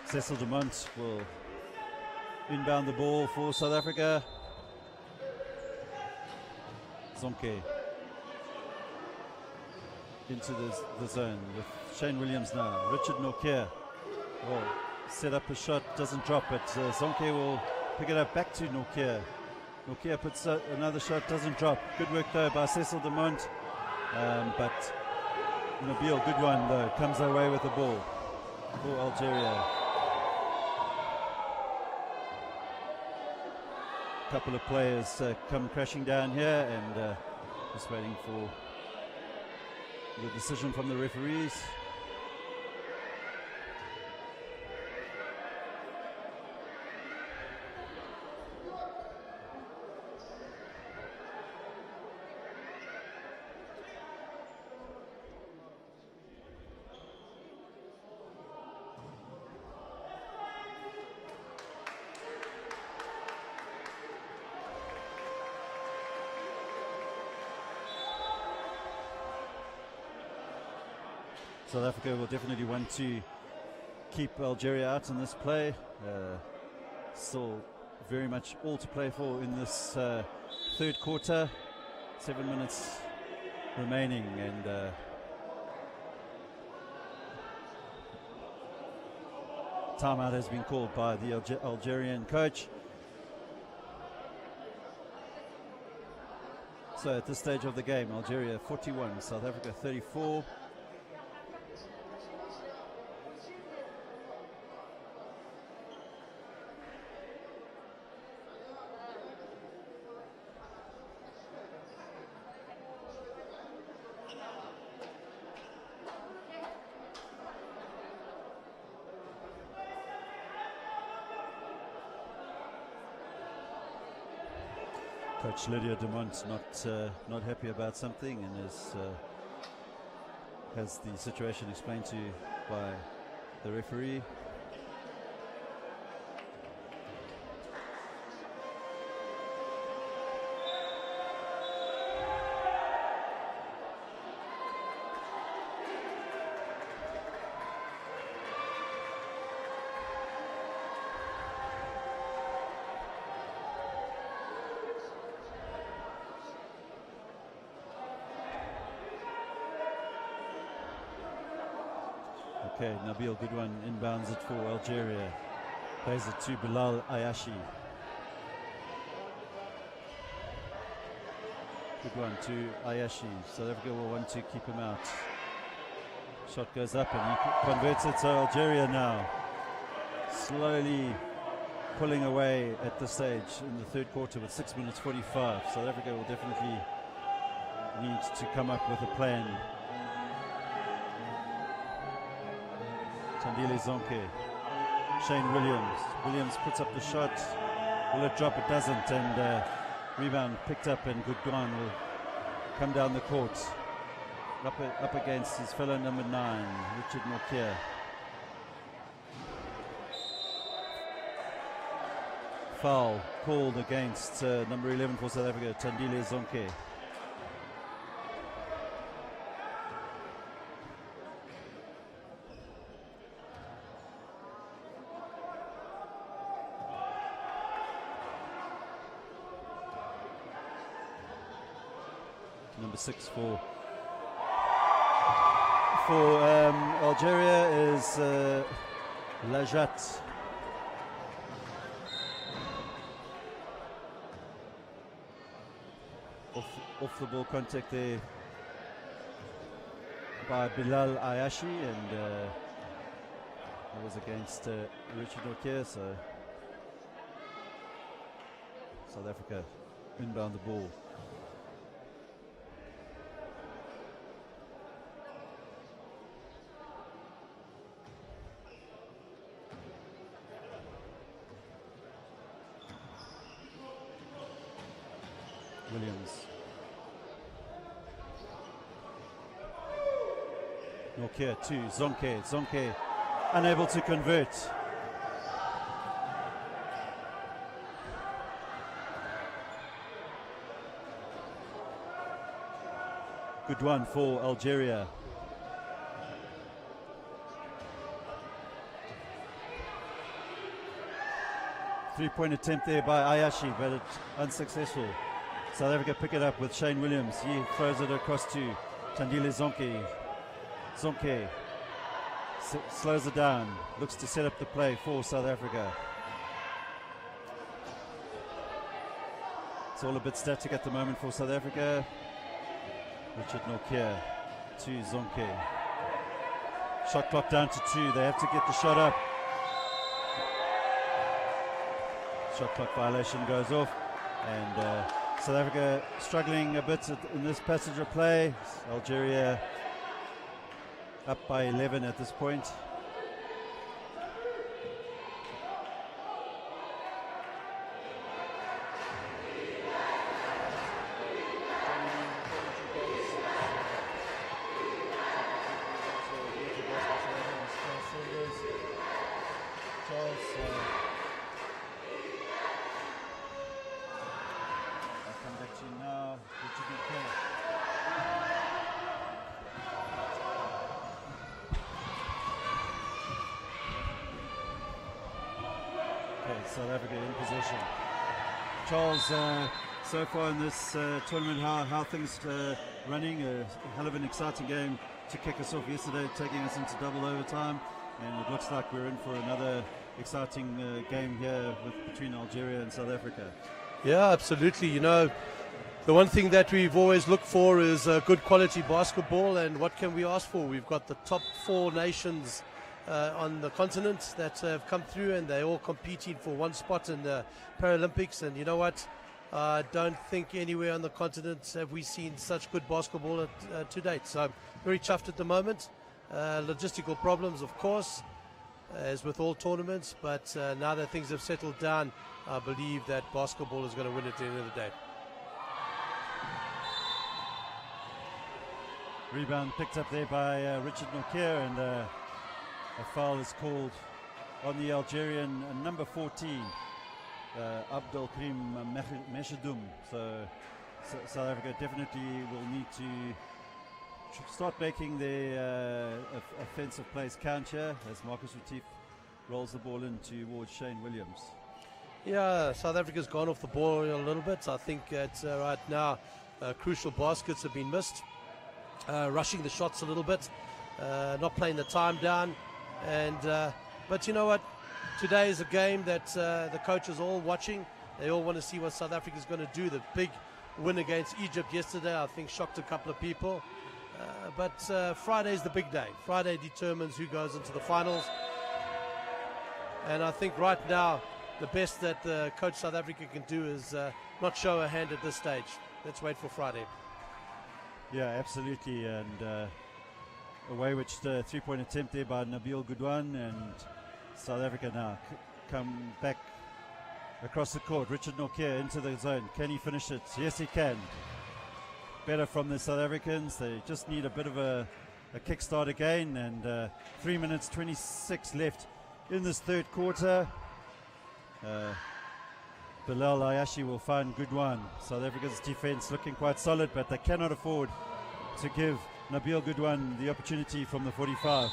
S2: Sasol Dumont will inbound the ball for South Africa. Zonke into the zone with Shane Williams now. Richard Nokia will set up a shot, doesn't drop it. Zonke will pick it up back to Nokia. Nokia puts another shot, doesn't drop. Good work though by Sasol Dumont, but Nabil, good one though, comes away with the ball for Algeria. A couple of players come crashing down here, and just waiting for the decision from the referees. South Africa will definitely want to keep Algeria out in this play. Still very much all to play for in this third quarter. 7 minutes remaining, and timeout has been called by the Algerian coach. So at this stage of the game, Algeria 41, South Africa 34. Coach Lydia Dumont not happy about something, and has the situation explained to you by the referee. Okay, Nabil, good one, inbounds it for Algeria. Plays it to Bilal Ayashi. Good one to Ayashi. South Africa will want to keep him out. Shot goes up and he converts it, so Algeria now slowly pulling away at this stage in the third quarter with 6 minutes 45. South Africa will definitely need to come up with a plan. Tandile Zonke, Shane Williams. Williams puts up the shot. Will it drop? It doesn't. And rebound picked up, and Goodwan will come down the court. Up against his fellow number 9, Richard Nokia. Foul called against number 11 for South Africa, Tandile Zonke. Number 6 for Algeria is Lajat. Off the ball contact there by Bilal Ayashi, and that was against Richard Nokia, so South Africa inbound the ball. Williams. Nokia to Zonke. Zonke unable to convert. Good one for Algeria. Three-point attempt there by Ayashi, but it's unsuccessful. South Africa pick it up with Shane Williams. He throws it across to Tandile Zonke. Zonke slows it down, looks to set up the play for South Africa. It's all a bit static at the moment for South Africa. Richard Nokia to Zonke. Shot clock down to 2. They have to get the shot up. Shot clock violation goes off, and South Africa struggling a bit in this passage of play. Algeria up by 11 at this point. South Africa in possession. Charles, so far in this tournament, how things running? A hell of an exciting game to kick us off yesterday, taking us into double overtime, and it looks like we're in for another exciting game here between Algeria and South Africa.
S3: Yeah, absolutely. You know, the one thing that we've always looked for is good quality basketball, and what can we ask for? We've got the top 4 nations on the continent that have come through, and they're all competing for one spot in the Paralympics. And you know what? I don't think anywhere on the continent have we seen such good basketball to date. So I'm very chuffed at the moment. Logistical problems, of course, as with all tournaments, but now that things have settled down, I believe that basketball is going to win at the end of the day.
S2: Rebound picked up there by Richard Nokia, and a foul is called on the Algerian number 14, Abdul Karim Meshadoum. So South Africa definitely will need to start making their offensive plays count here as Marcus Retief rolls the ball in towards Shane Williams.
S3: Yeah, South Africa's gone off the ball a little bit. I think that right now crucial baskets have been missed. Rushing the shots a little bit, not playing the time down, and but you know what? Today is a game that the coaches are all watching. They all want to see what South Africa is going to do. The big win against Egypt yesterday, I think, shocked a couple of people. But Friday is the big day. Friday determines who goes into the finals. And I think right now, the best that Coach South Africa can do is not show a hand at this stage. Let's wait for Friday.
S2: Yeah, absolutely. And a way-witched three-point attempt there by Nabil Goodwan, and South Africa now come back across the court. Richard Nokia into the zone. Can he finish it? Yes, he can. Better from the South Africans. They just need a bit of a kickstart again, and 3 minutes 26 left in this third quarter. Bilal Ayashi will find Goodwan. South Africa's defense looking quite solid, but they cannot afford to give Nabil Goodwan the opportunity from the 45.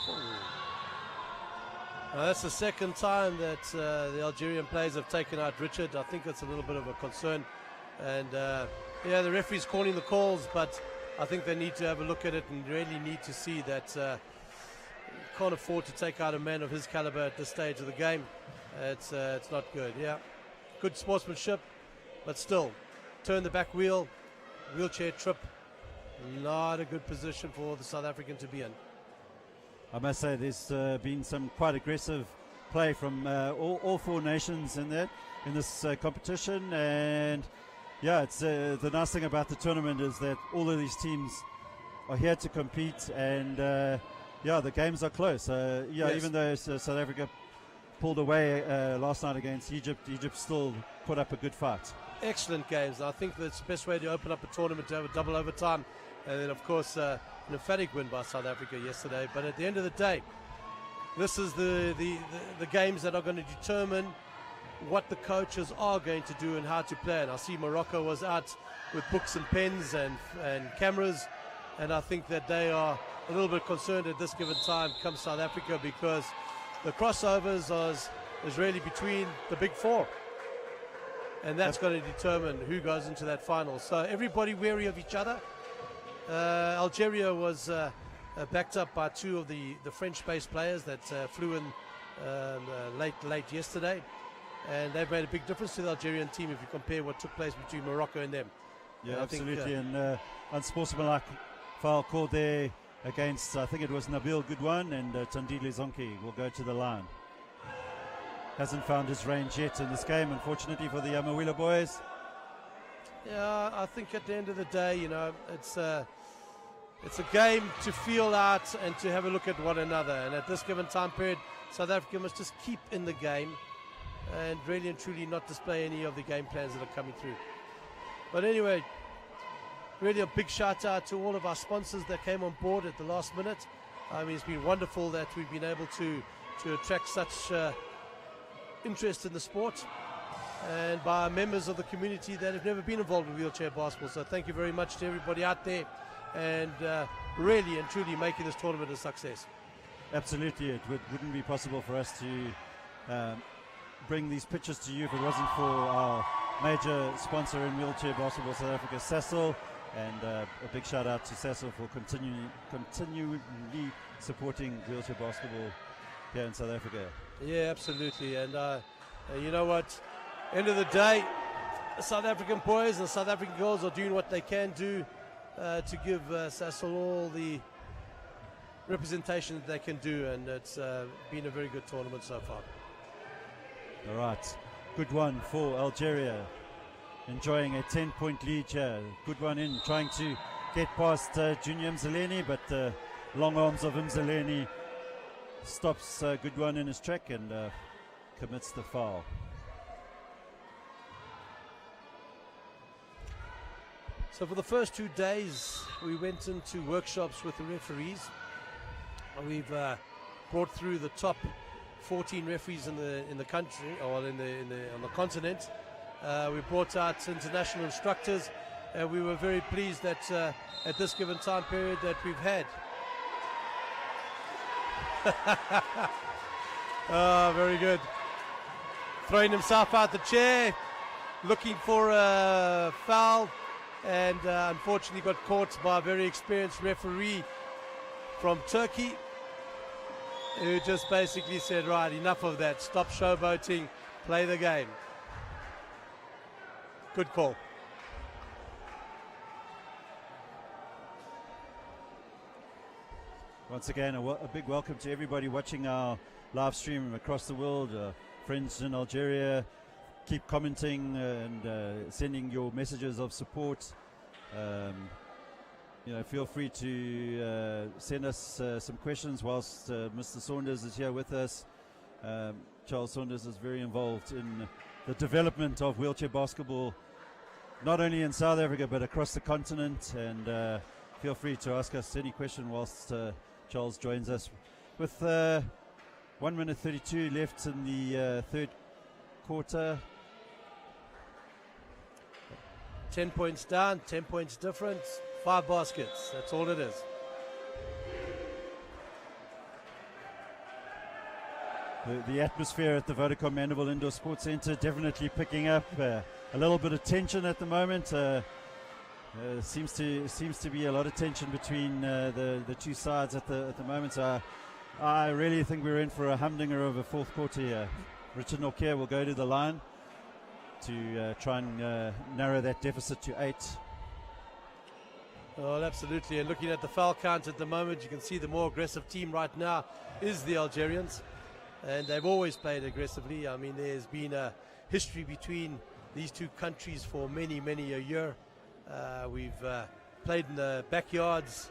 S3: That's the second time that the Algerian players have taken out Richard. I think that's a little bit of a concern. And yeah, the referee's calling the calls, but I think they need to have a look at it and really need to see that you can't afford to take out a man of his caliber at this stage of the game. It's not good. Yeah, good sportsmanship, but still, turn the back wheel, wheelchair trip. Not a good position for the South African to be in.
S2: I must say there's been some quite aggressive play from all 4 nations in this competition, and yeah, it's the nice thing about the tournament is that all of these teams are here to compete, and yeah, the games are close. Yeah, yes. Even though South Africa pulled away last night against Egypt still put up a good fight.
S3: Excellent games. I think that's the best way to open up a tournament, to have a double overtime, and then of course an emphatic win by South Africa yesterday. But at the end of the day, this is the games that are going to determine what the coaches are going to do and how to play. And I see Morocco was out with books and pens and cameras, and I think that they are a little bit concerned at this given time comes South Africa, because the crossovers is really between the big 4. And that's going to determine who goes into that final. So everybody wary of each other. Algeria was backed up by 2 of the French-based players that flew in late yesterday. And they've made a big difference to the Algerian team if you compare what took place between Morocco and them.
S2: Yeah, absolutely. And unsportsmanlike foul called there against, I think it was Nabil Goodwan, and Tandile Zonke will go to the line. Hasn't found his range yet in this game, unfortunately, for the Yamawila boys.
S3: Yeah, I think at the end of the day, you know, it's a game to feel out and to have a look at one another. And at this given time period, South Africa must just keep in the game and really and truly not display any of the game plans that are coming through. But anyway, really a big shout out to all of our sponsors that came on board at the last minute. I mean, it's been wonderful that we've been able to attract such interest in the sport, and by members of the community that have never been involved in wheelchair basketball. So thank you very much to everybody out there, and really and truly making this tournament a success.
S2: Absolutely, it wouldn't be possible for us to bring these pictures to you if it wasn't for our major sponsor in wheelchair basketball, South Africa, Sasol, and a big shout out to Sasol for continually supporting wheelchair basketball here in South Africa.
S3: Yeah, absolutely. And you know what? End of the day, the South African boys and South African girls are doing what they can do to give Sasol all the representation that they can do, and it's been a very good tournament so far.
S2: All right, good one for Algeria, enjoying a 10-point lead here. Good one in, trying to get past Junior Mzaleni, but long arms of Mzaleni stops good one in his track and commits the foul.
S3: So for the first 2 days, we went into workshops with the referees. We've brought through the top 14 referees in the country, or on the continent. We brought out international instructors, and we were very pleased that at this given time period that we've had. Oh, very good. Throwing himself out the chair, looking for a foul, and unfortunately got caught by a very experienced referee from Turkey, who just basically said, right, enough of that, stop showboating, play the game. Good call.
S2: Once again, a big welcome to everybody watching our live stream across the world. Friends in Algeria, keep commenting and sending your messages of support. You know, feel free to send us some questions whilst Mr. Saunders is here with us. Charles Saunders is very involved in the development of wheelchair basketball, not only in South Africa but across the continent. And feel free to ask us any question whilst Charles joins us. With 1 minute 32 left in the third quarter.
S3: 10 points down, 10 points difference, 5 baskets. That's all it is.
S2: The atmosphere at the Vodacom Mandeville Indoor Sports Centre definitely picking up. A little bit of tension at the moment. Seems to be a lot of tension between the two sides at the moment. So I really think we're in for a humdinger of a fourth quarter here. Richard Norquer will go to the line to try and narrow that deficit to 8.
S3: Well, absolutely. And looking at the foul count at the moment, you can see the more aggressive team right now is the Algerians. And they've always played aggressively. I mean, there's been a history between these two countries for many, many a year. We've played in the backyards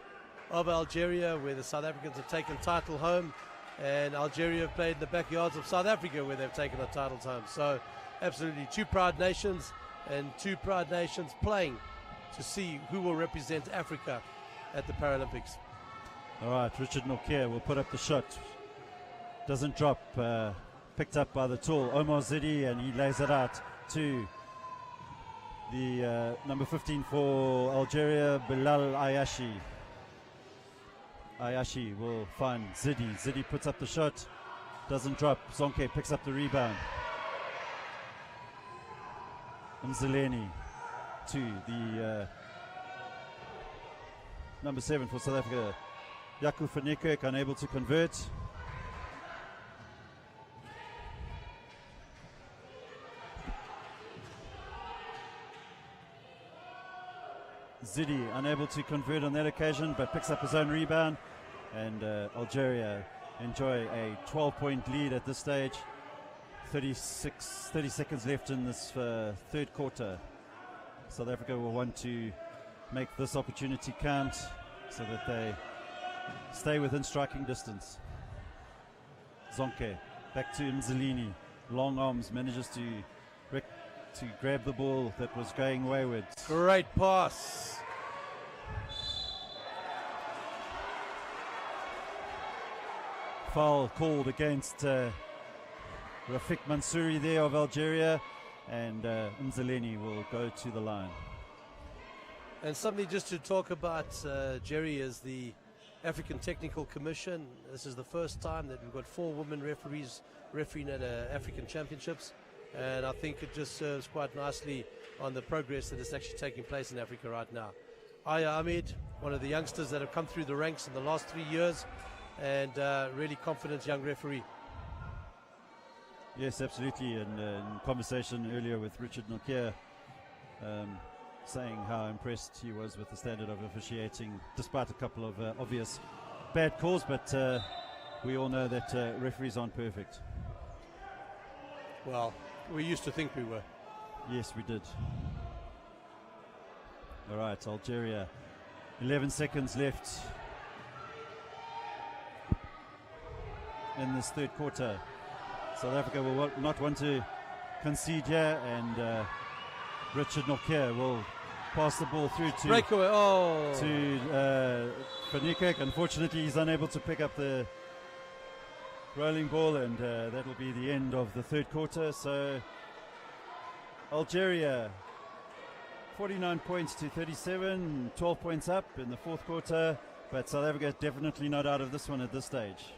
S3: of Algeria, where the South Africans have taken title home, and Algeria have played in the backyards of South Africa, where they've taken the titles home. So absolutely two proud nations, and two proud nations playing to see who will represent Africa at the Paralympics.
S2: All right, Richard Norquer will put up the shot. Doesn't drop, picked up by the tall Omar Zidi, and he lays it out to the number 15 for Algeria, Bilal Ayashi. Ayashi will find Zidi. Zidi puts up the shot, doesn't drop. Zonke picks up the rebound. Mzaleni to the number 7 for South Africa, Jaco van Niekerk, unable to convert. Zidi unable to convert on that occasion, but picks up his own rebound, and Algeria enjoy a 12-point lead at this stage. 30 seconds left in this third quarter. South Africa will want to make this opportunity count so that they stay within striking distance. Zonke back to Mzilini. Long arms, manages to grab the ball that was going wayward.
S3: Great pass.
S2: Foul called against Rafik Mansouri there of Algeria, and Mzileni will go to the line.
S3: And something just to talk about, Gerry, is the African Technical Commission. This is the first time that we've got 4 women referees refereeing at African Championships, and I think it just serves quite nicely on the progress that is actually taking place in Africa right now. Aya Ahmed, one of the youngsters that have come through the ranks in the last 3 years, and really confident young referee.
S2: Yes, absolutely. And in conversation earlier with Richard Nokia, saying how impressed he was with the standard of officiating, despite a couple of obvious bad calls, but we all know that referees aren't perfect.
S3: Well, we used to think we were.
S2: Yes, we did. All right, Algeria, 11 seconds left in this third quarter. South Africa will not want to concede here, and Richard Nokia will pass the ball through to
S3: breakaway.
S2: To Van Niekerk. Unfortunately, he's unable to pick up the rolling ball, and that will be the end of the third quarter. So Algeria 49 points to 37, 12 points up in the fourth quarter, but South Africa definitely not out of this one at this stage.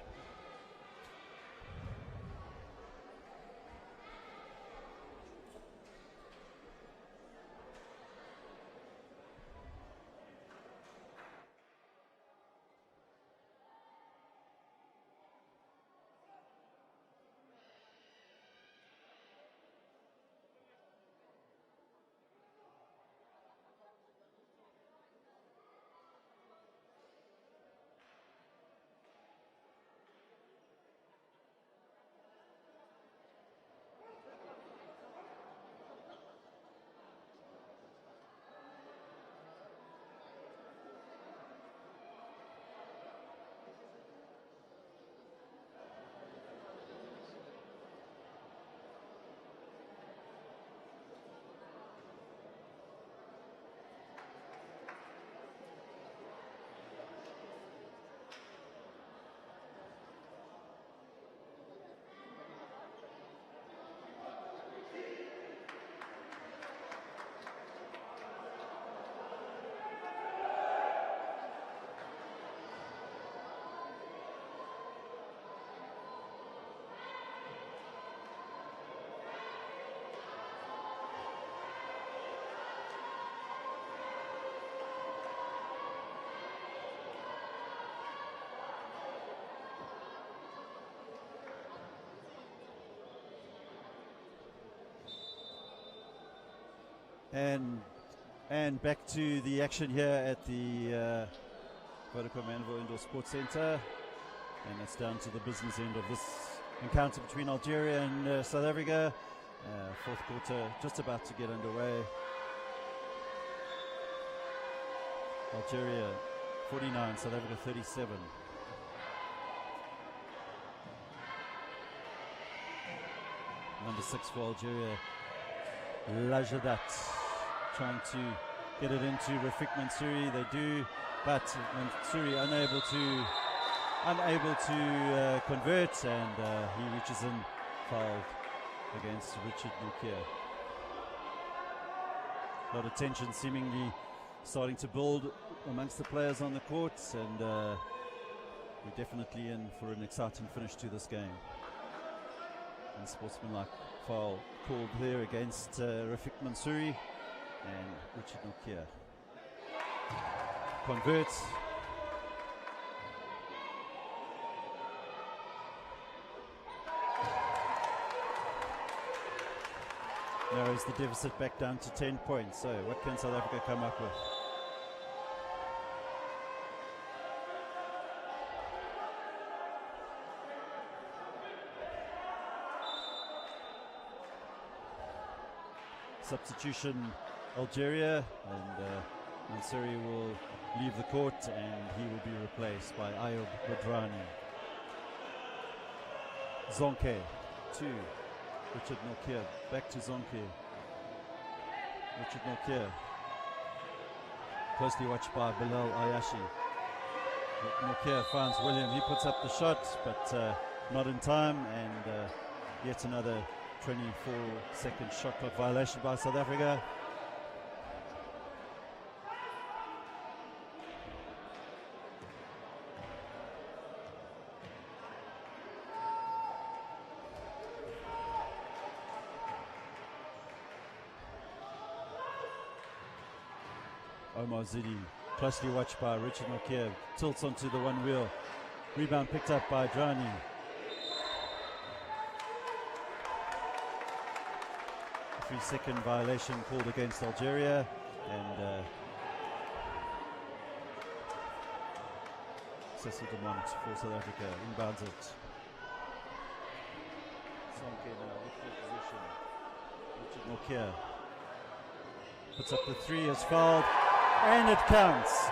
S2: And back to the action here at the Vodacom Mandeville Indoor Sports Centre, and that's down to the business end of this encounter between Algeria and South Africa. Fourth quarter just about to get underway. Algeria 49, South Africa 37. Number 6 for Algeria, Lajadat, trying to get it into Rafik Mansouri. They do, but Mansouri unable to convert, and he reaches in, fouled against Richard Nokia. A lot of tension seemingly starting to build amongst the players on the court, and we're definitely in for an exciting finish to this game. And sportsmanlike foul called there against Rafik Mansouri, and Richard Nokia converts. Narrows the deficit back down to 10 points. So what can South Africa come up with? substitution Algeria, and Mansouri will leave the court and he will be replaced by Ayub Badrani. Zonke to Richard Nokia, back to Zonke. Richard Nokia, closely watched by Bilal Ayashi. Nokia finds William, he puts up the shot, but not in time, and yet another 24-second shot clock violation by South Africa. Omar Zidi, closely watched by Richard Nokia, tilts onto the one wheel. Rebound picked up by Drani. A 3-second violation called against Algeria, and Cecil Dumont for South Africa inbounds it. Sonke now with the position. Richard Nokia puts up the three, is fouled, and it counts.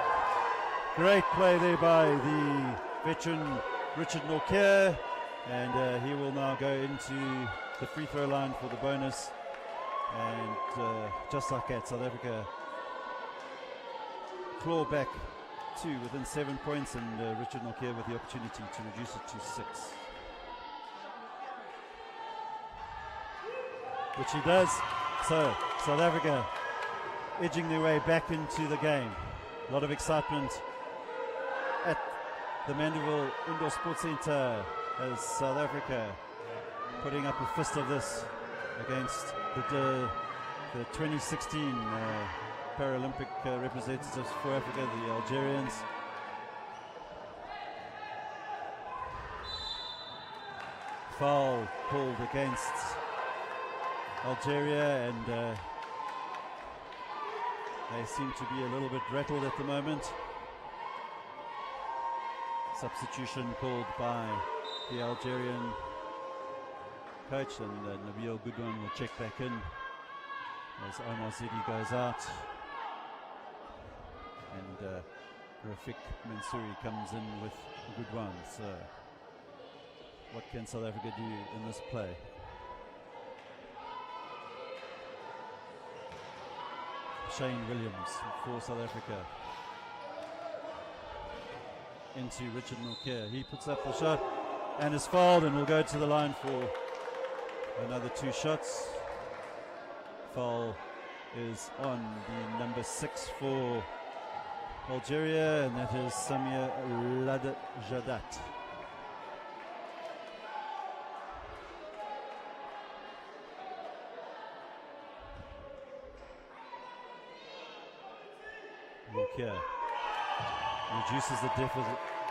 S2: Great play there by the veteran Richard Nokia, and he will now go into the free throw line for the bonus. And just like that, South Africa claw back to within 7 points, and Richard Nokia with the opportunity to reduce it to 6. Which he does. So South Africa edging their way back into the game. A lot of excitement at the Mandeville Indoor Sports Centre as South Africa putting up a fist of this against the 2016 Paralympic representatives for Africa, the Algerians. Foul called against Algeria, and they seem to be a little bit rattled at the moment. Substitution called by the Algerian coach, and Nabil Goodwin will check back in as Omar Zidi goes out, and Rafik Mansouri comes in with Goodwin. So what can South Africa do in this play? Shane Williams for South Africa into Richard Nokia. He puts up the shot and is fouled, and will go to the line for another 2 shots. Foul is on the number 6 for Algeria, and that is Samia Jadat. Nokia reduces the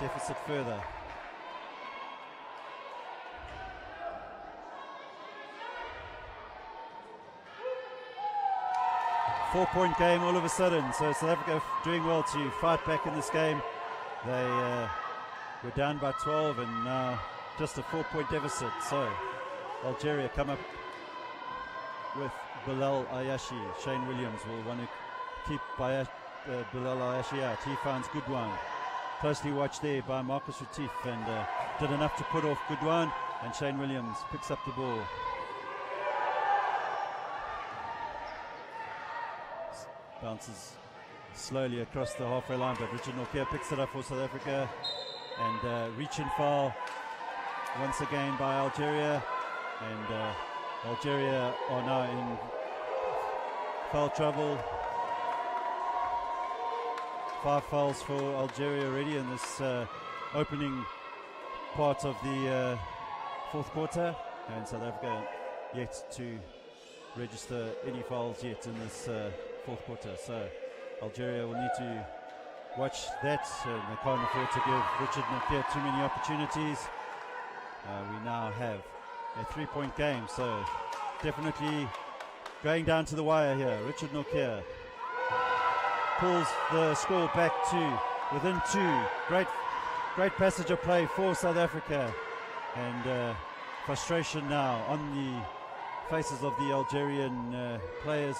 S2: deficit further. Four-point game all of a sudden, so South Africa doing well to fight back in this game. They were down by 12 and now just a 4-point deficit. So Algeria come up with Bilal Ayashi. Shane Williams will want to keep Bilal Ayashi out. He finds Goodwin. Closely watched there by Marcus Retief, and did enough to put off Goodwin, and Shane Williams picks up the ball. Bounces slowly across the halfway line, but Richard Nokia picks it up for South Africa, and reach-in foul once again by Algeria, and Algeria are now in foul trouble. 5 fouls for Algeria already in this opening part of the fourth quarter, and South Africa yet to register any fouls yet in this fourth quarter. So Algeria will need to watch that, and they can't afford to give Richard Nokia too many opportunities. We now have a 3-point game, so definitely going down to the wire here. Richard Nokia pulls the score back to within 2. Great passage of play for South Africa, and frustration now on the faces of the Algerian players.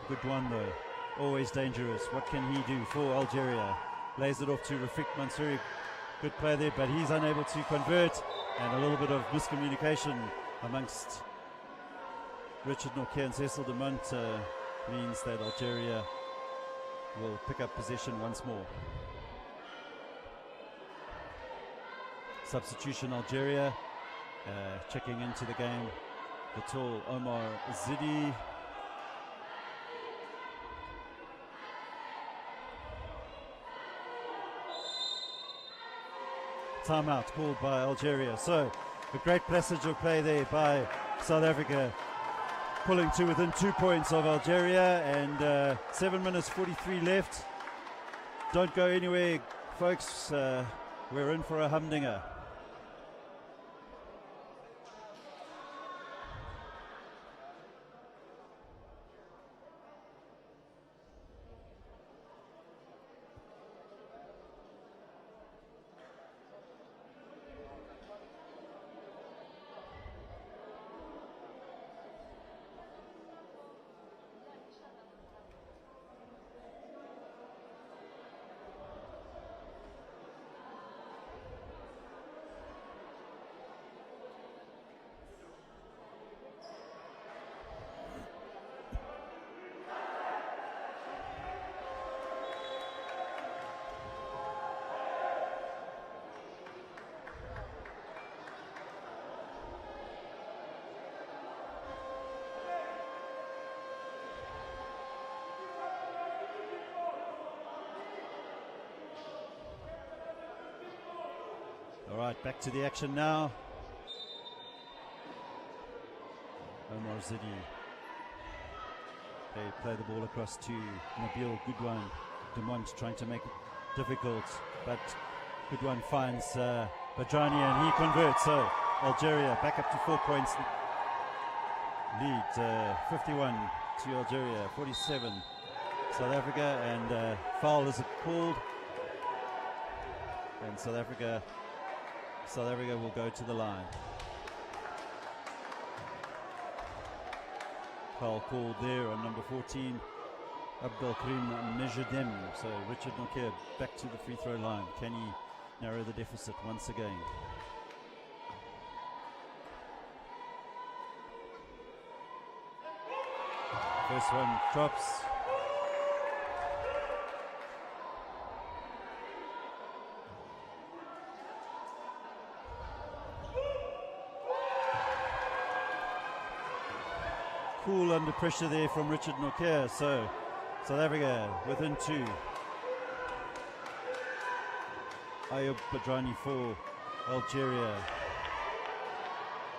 S2: Good one though, always dangerous. What can he do for Algeria? Lays it off to Rafik Mansouri. Good play there, but he's unable to convert, and a little bit of miscommunication amongst Richard Norquet and Cecil de Mont means that Algeria will pick up possession once more. Substitution Algeria, checking into the game, the tall Omar Zidi. Timeout called by Algeria. So a great passage of play there by South Africa, pulling to within 2 points of Algeria, and 7 minutes 43 left. Don't go anywhere, folks. We're in for a humdinger. All right, back to the action now. Omar Zidi. They play the ball across to Nabil Goodwan. Dumont trying to make it difficult, but Goodwan finds Badrani and he converts. So Algeria back up to 4 points. Lead 51 to Algeria, 47 South Africa, and foul is called. And South Africa will go to the line. Foul called there on number 14, Abdelkrim Nejadem. So Richard Norquet back to the free throw line. Can he narrow the deficit once again? First one drops. Cool under pressure there from Richard Norquet. So South Africa within 2. Ayub Badrani for Algeria.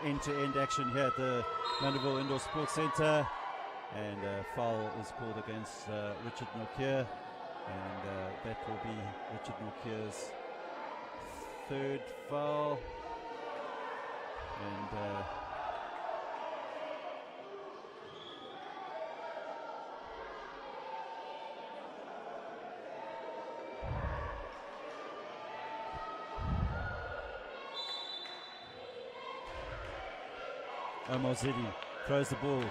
S2: End-to-end action here at the Mandeville Indoor Sports Centre, and a foul is called against Richard Norquet, and that will be Richard Norquet's 3rd foul. And Omar Zidi throws the ball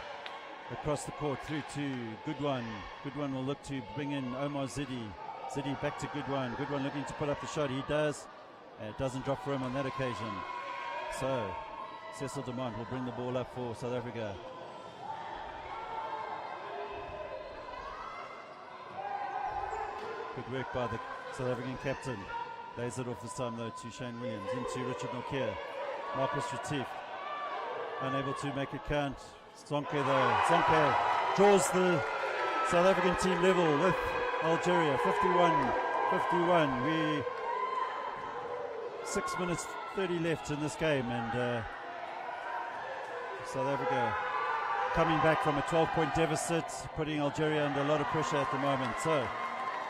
S2: across the court through to Goodwan. Goodwan will look to bring in Omar Zidi. Zidi back to Goodwan. Goodwan looking to put up the shot. He does. It doesn't drop for him on that occasion. So Cecil de Mont will bring the ball up for South Africa. Good work by the South African captain. Lays it off this time though to Shane Williams. Into Richard Norquet. Marcus Retief unable to make it count. Zonke though. Zonke draws the South African team level with Algeria. 51-51. We 6 minutes 30 left in this game, and South Africa coming back from a 12-point deficit, putting Algeria under a lot of pressure at the moment. So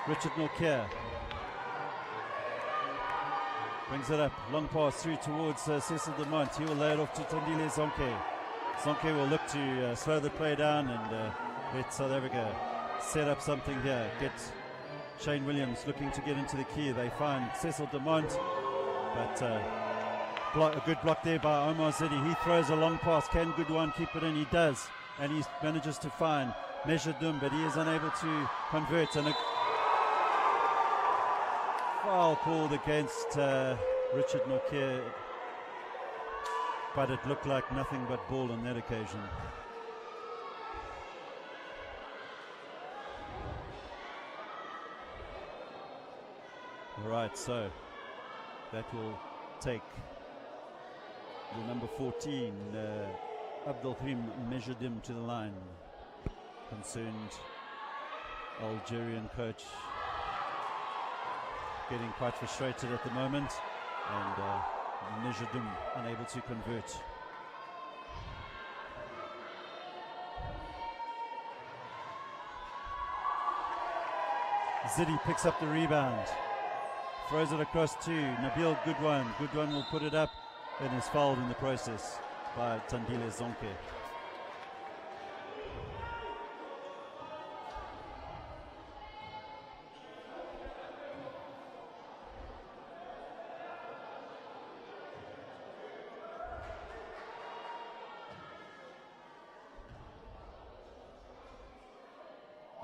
S2: Richard Norquet brings it up, long pass through towards Cecil de Mont. He will lay it off to Tandile Zonke. Zonke will look to slow the play down and let South Africa set up something here. Get Shane Williams looking to get into the key. They find Cecil de Mont, but A good block there by Omar Zidi. He throws a long pass. Can Goodwan keep it in? He does. And he manages to find Meshadum, but he is unable to convert. And a foul called against Richard Nokia. But it looked like nothing but ball on that occasion. All right, so that will take the number 14, Abdelkrim Mejoudim, to the line. Concerned Algerian coach getting quite frustrated at the moment, and Mejoudim unable to convert. Zidi picks up the rebound, throws it across to Nabil Goodwan. Goodwan will put it up and is fouled in the process by Tandile Zonke.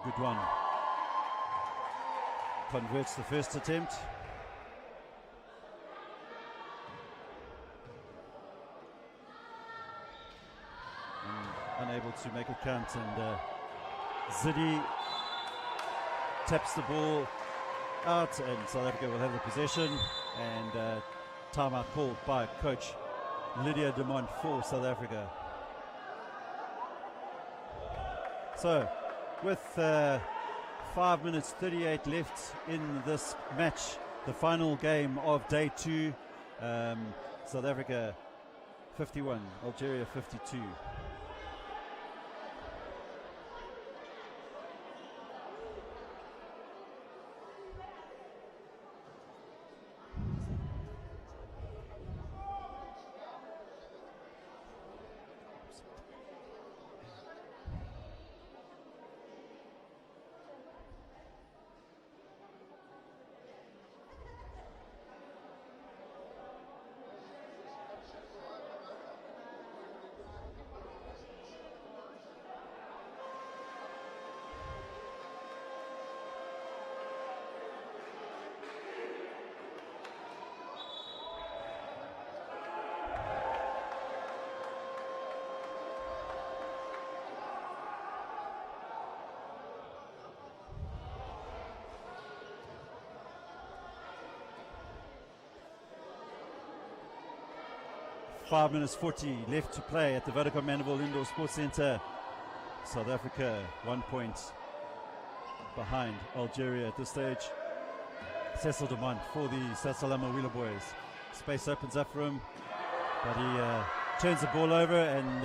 S2: Goodwan converts the first attempt. Unable to make it count, and Zidi taps the ball out, and South Africa will have the possession, and timeout called by coach Lydia Dumont for South Africa. So with 5 minutes 38 left in this match, the final game of day 2, South Africa 51, Algeria 52. Five minutes 40 left to play at the Vodacom Mandeville Indoor Sports Centre. South Africa 1 point behind Algeria at this stage. Cecil Dumont for the Sasol Wheeler boys. Space opens up for him, but he turns the ball over, and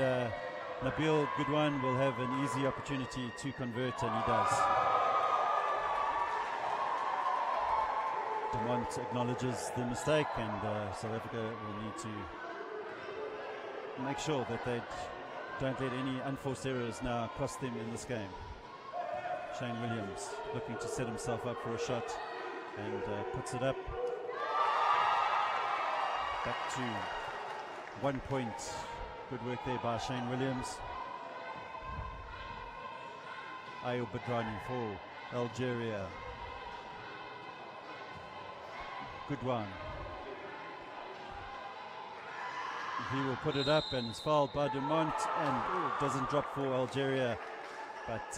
S2: Nabil Goodwan will have an easy opportunity to convert, and he does. Dumont acknowledges the mistake, and South Africa will need to make sure that they don't let any unforced errors now cost them in this game. Shane Williams looking to set himself up for a shot, and puts it up. Back to 1 point. Good work there by Shane Williams. Ayub Badrani for Algeria. Good one. He will put it up, and is fouled by Dumont, and doesn't drop for Algeria, but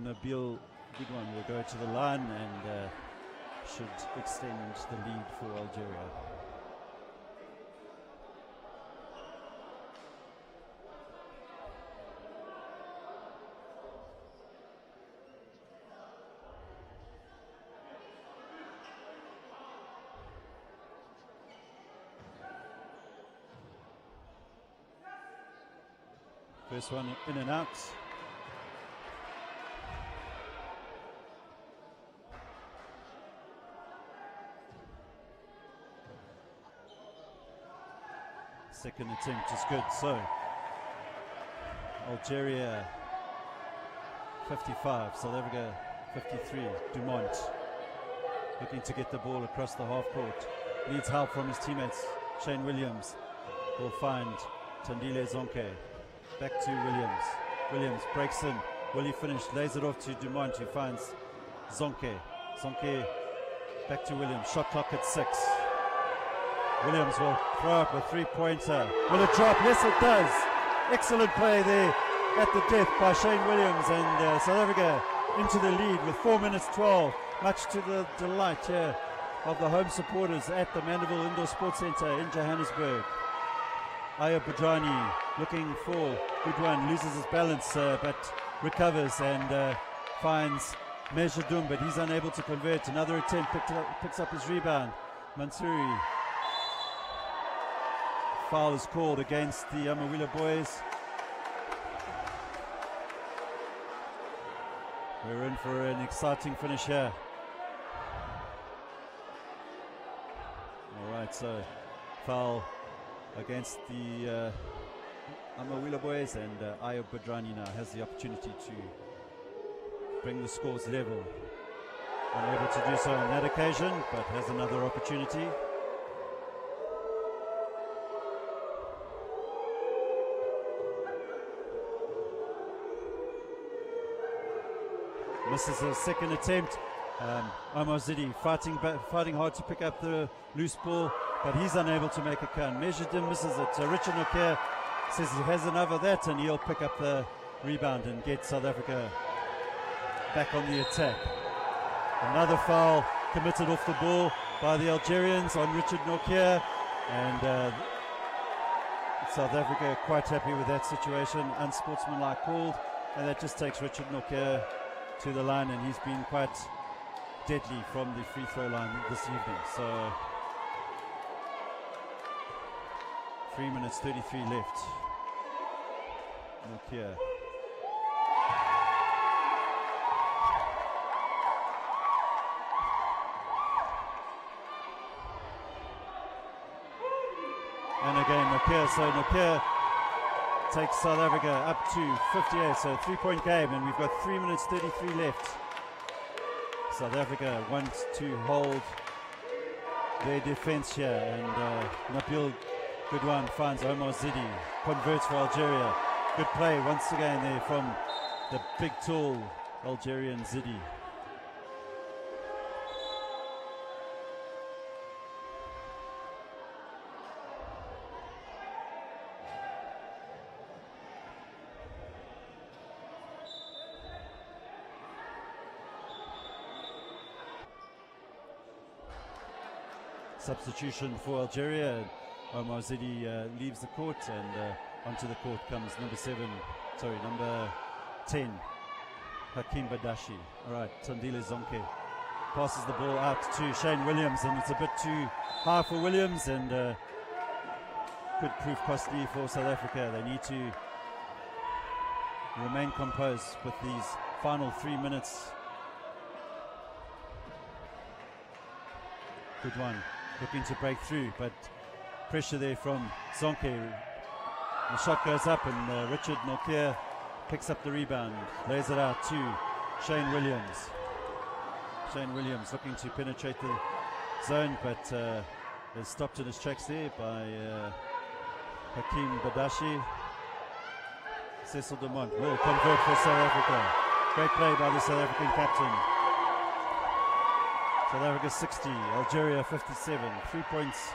S2: Nabil Goodwan will go to the line and should extend the lead for Algeria. First one in and out. Second attempt is good. So Algeria 55, South Africa 53. Dumont looking to get the ball across the half court. needs help from his teammates. Shane Williams will find Tandile Zonke. Back to Williams. Williams breaks in. Will he finish? Lays it off to Dumont, who finds Zonke. Zonke back to Williams. Shot clock at 6. Williams will throw up a 3-pointer. Will it drop? Yes, it does. Excellent play there at the death by Shane Williams, and South Africa into the lead with 4 minutes 12, much to the delight here of the home supporters at the Mandeville Indoor Sports Centre in Johannesburg. Ayub Badrani looking for good one, loses his balance but recovers and finds Mejadum, but he's unable to convert. Another attempt, picks up his rebound. Mansuri. Foul is called against the Amawila boys. We're in for an exciting finish here. All right, so foul against the Amawila boys, and Ayub Badrani now has the opportunity to bring the scores level. Unable to do so on that occasion, but has another opportunity. Misses a second attempt. Omar Zidi fighting hard to pick up the loose ball, but he's unable to make a count. Mejadin misses it. Richard Nokia says he has enough of that, and he'll pick up the rebound and get South Africa back on the attack. Another foul committed off the ball by the Algerians on Richard Nokia, and South Africa quite happy with that situation. Unsportsmanlike called, and that just takes Richard Nokia to the line, and he's been quite deadly from the free throw line this evening. So 3 minutes 33 left. Nokia. And again Nokia, so Nokia takes South Africa up to 58, so a 3-point game, and we've got 3 minutes 33 left. South Africa wants to hold their defense here, and Nabil Goodwan finds Omar Zidi, converts for Algeria. Good play once again there from the big tall Algerian Zidi. Substitution for Algeria. Omar Zidi leaves the court, and onto the court comes number 10, Hakim Badashi. All right, Tandile Zonke passes the ball out to Shane Williams, and it's a bit too high for Williams, and could prove costly for South Africa. They need to remain composed with these final 3 minutes. Good one. Looking to break through, but pressure there from Zonke. The shot goes up, and Richard Nokia picks up the rebound, lays it out to Shane Williams. Shane Williams looking to penetrate the zone, but is stopped in his tracks there by Hakim Badashi. Cecil Dumont will convert for South Africa. Great play by the South African captain. South Africa 60, Algeria 57. 3 points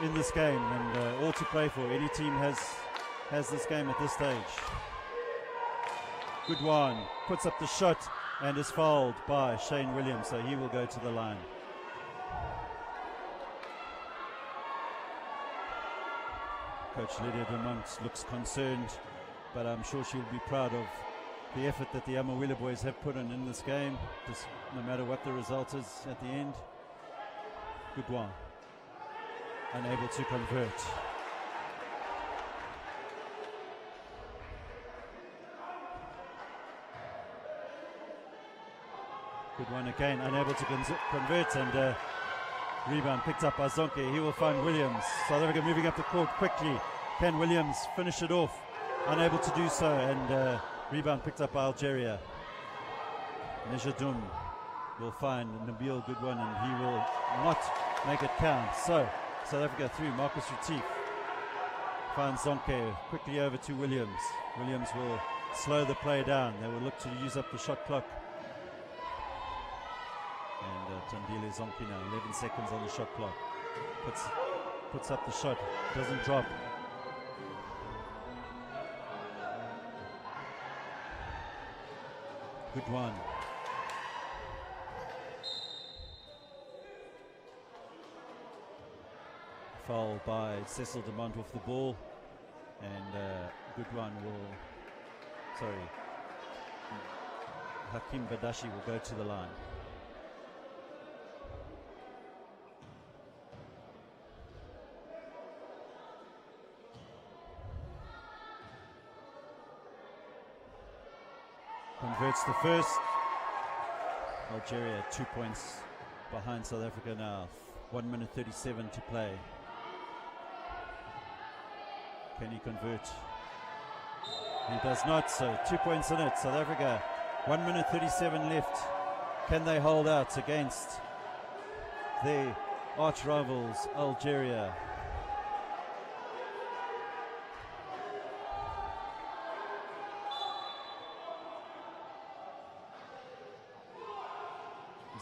S2: in this game, and all to play for. Any team has this game at this stage. Goodwan puts up the shot and is fouled by Shane Williams, so he will go to the line. Coach Lydia Dumont looks concerned, but I'm sure she'll be proud of the effort that the Amawila boys have put in this game, just no matter what the result is at the end. Goodwan unable to convert. Goodwan again unable to convert, and rebound picked up by Zonke. He will find Williams. South Africa moving up the court quickly. Can Williams finish it off? Unable to do so, and rebound picked up by Algeria. Nejadun will find Nabil Goodwan, and he will not make it count. So South Africa through. Marcus Retief finds Zonke quickly over to Williams. Williams will slow the play down. They will look to use up the shot clock. And Tandile Zonke now, 11 seconds on the shot clock. Puts up the shot, doesn't drop. Good one. Foul by Sasol Demont off the ball, and good one will, Hakim Badashi will go to the line. Converts the first. Algeria 2 points behind South Africa now. 1 minute 37 to play. Can he convert? He does not, so 2 points in it. South Africa, 1 minute 37 left. Can they hold out against their arch rivals, Algeria?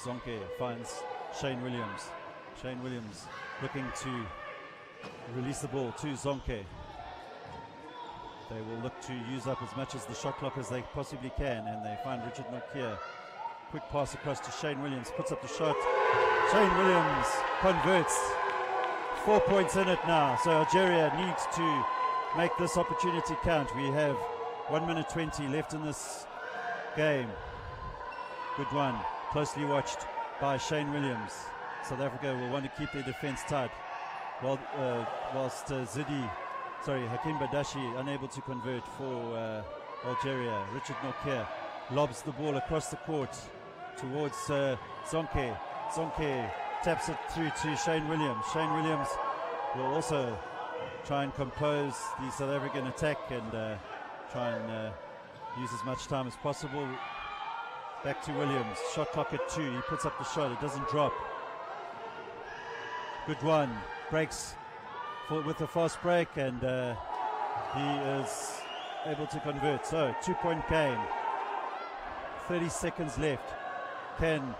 S2: Zonke finds Shane Williams. Shane Williams looking to release the ball to Zonke. They will look to use up as much as the shot clock as they possibly can, and they find Richard Nokia. Quick pass across to Shane Williams, puts up the shot. Shane Williams converts. 4 points in it now, so Algeria needs to make this opportunity count. We have 1 minute 20 left in this game. Good one, closely watched by Shane Williams. South Africa will want to keep their defense tight, whilst Hakim Badashi unable to convert for Algeria. Richard Nokia lobs the ball across the court towards Zonke. Zonke taps it through to Shane Williams. Shane Williams will also try and compose the South African attack and try and use as much time as possible. Back to Williams. Shot clock at 2. He puts up the shot. It doesn't drop. Good one. Breaks with a fast break, and he is able to convert. So 2 point game. 30 seconds left. Can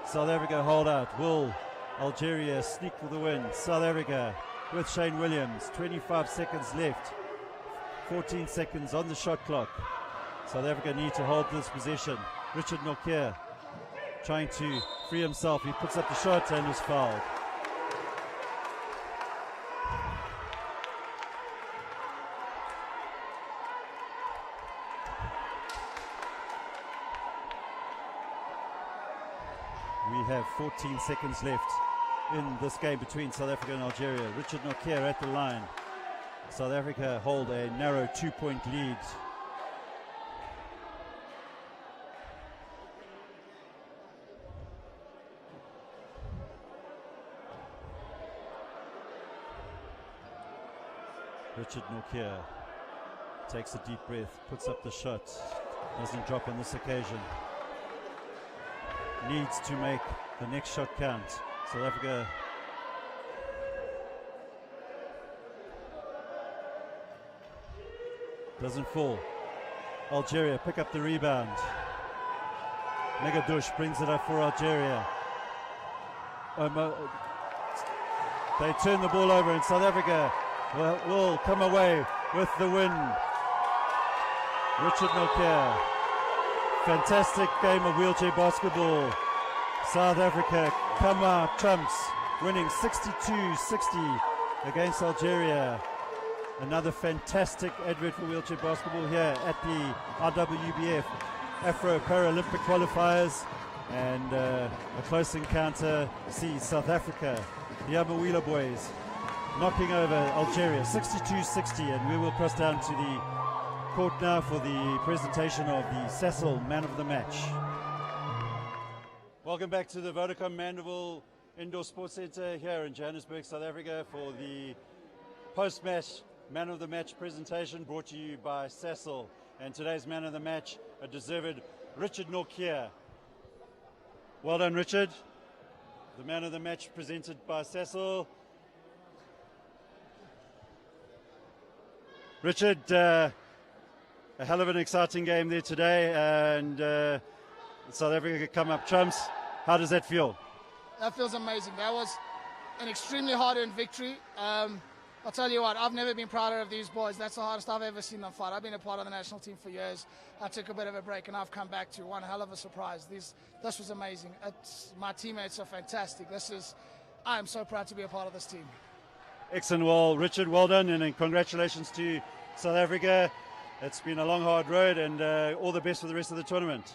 S2: South Africa hold out? Will Algeria sneak for the win? South Africa with Shane Williams. 25 seconds left. 14 seconds on the shot clock. South Africa need to hold this possession. Richard Nokia trying to free himself. He puts up the shot and is fouled. We have 14 seconds left in this game between South Africa and Algeria. Richard Nokia at the line. South Africa hold a narrow 2 point lead. Richard Nokia takes a deep breath, puts up the shot, doesn't drop on this occasion. Needs to make the next shot count. South Africa doesn't fall. Algeria pick up the rebound. Megadush brings it up for Algeria. They turn the ball over and South Africa will come away with the win. Richard Nokia. Fantastic game of wheelchair basketball. South Africa come out trumps, winning 62-60 against Algeria. Another fantastic advert for wheelchair basketball here at the IWBF Afro Paralympic Qualifiers. And a close encounter sees South Africa, the Amawila boys, knocking over Algeria 62-60, and we will cross down to the court now for the presentation of the Sasol Man of the Match. Welcome back to the Vodacom Mandeville Indoor Sports Centre here in Johannesburg, South Africa, for the post-match Man of the Match presentation brought to you by Sasol. And today's Man of the Match, a deserved Richard Nokia. Well done, Richard. The man of the match presented by Sasol. Richard, a hell of an exciting game there today, and South Africa could come up trumps. How does that feel?
S4: That feels amazing. That was an extremely hard-earned victory. I'll tell you what, I've never been prouder of these boys. That's the hardest I've ever seen them fight. I've been a part of the national team for years. I took a bit of a break and I've come back to one hell of a surprise. This was amazing. My teammates are fantastic. I am so proud to be a part of this team.
S2: Excellent. Well, Richard, well done, and congratulations to South Africa. It's been a long, hard road, and all the best for the rest of the tournament.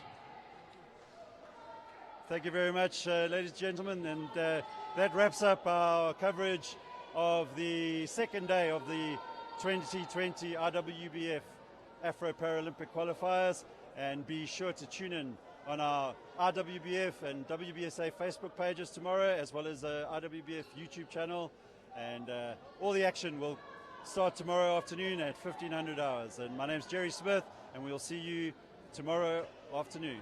S2: Thank you very much, ladies and gentlemen, and that wraps up our coverage of the second day of the 2020 IWBF Afro Paralympic Qualifiers, and be sure to tune in on our IWBF and WBSA Facebook pages tomorrow, as well as the IWBF YouTube channel, and all the action will start tomorrow afternoon at 1500 hours. And my name's Gerry Smith, and we'll see you tomorrow afternoon.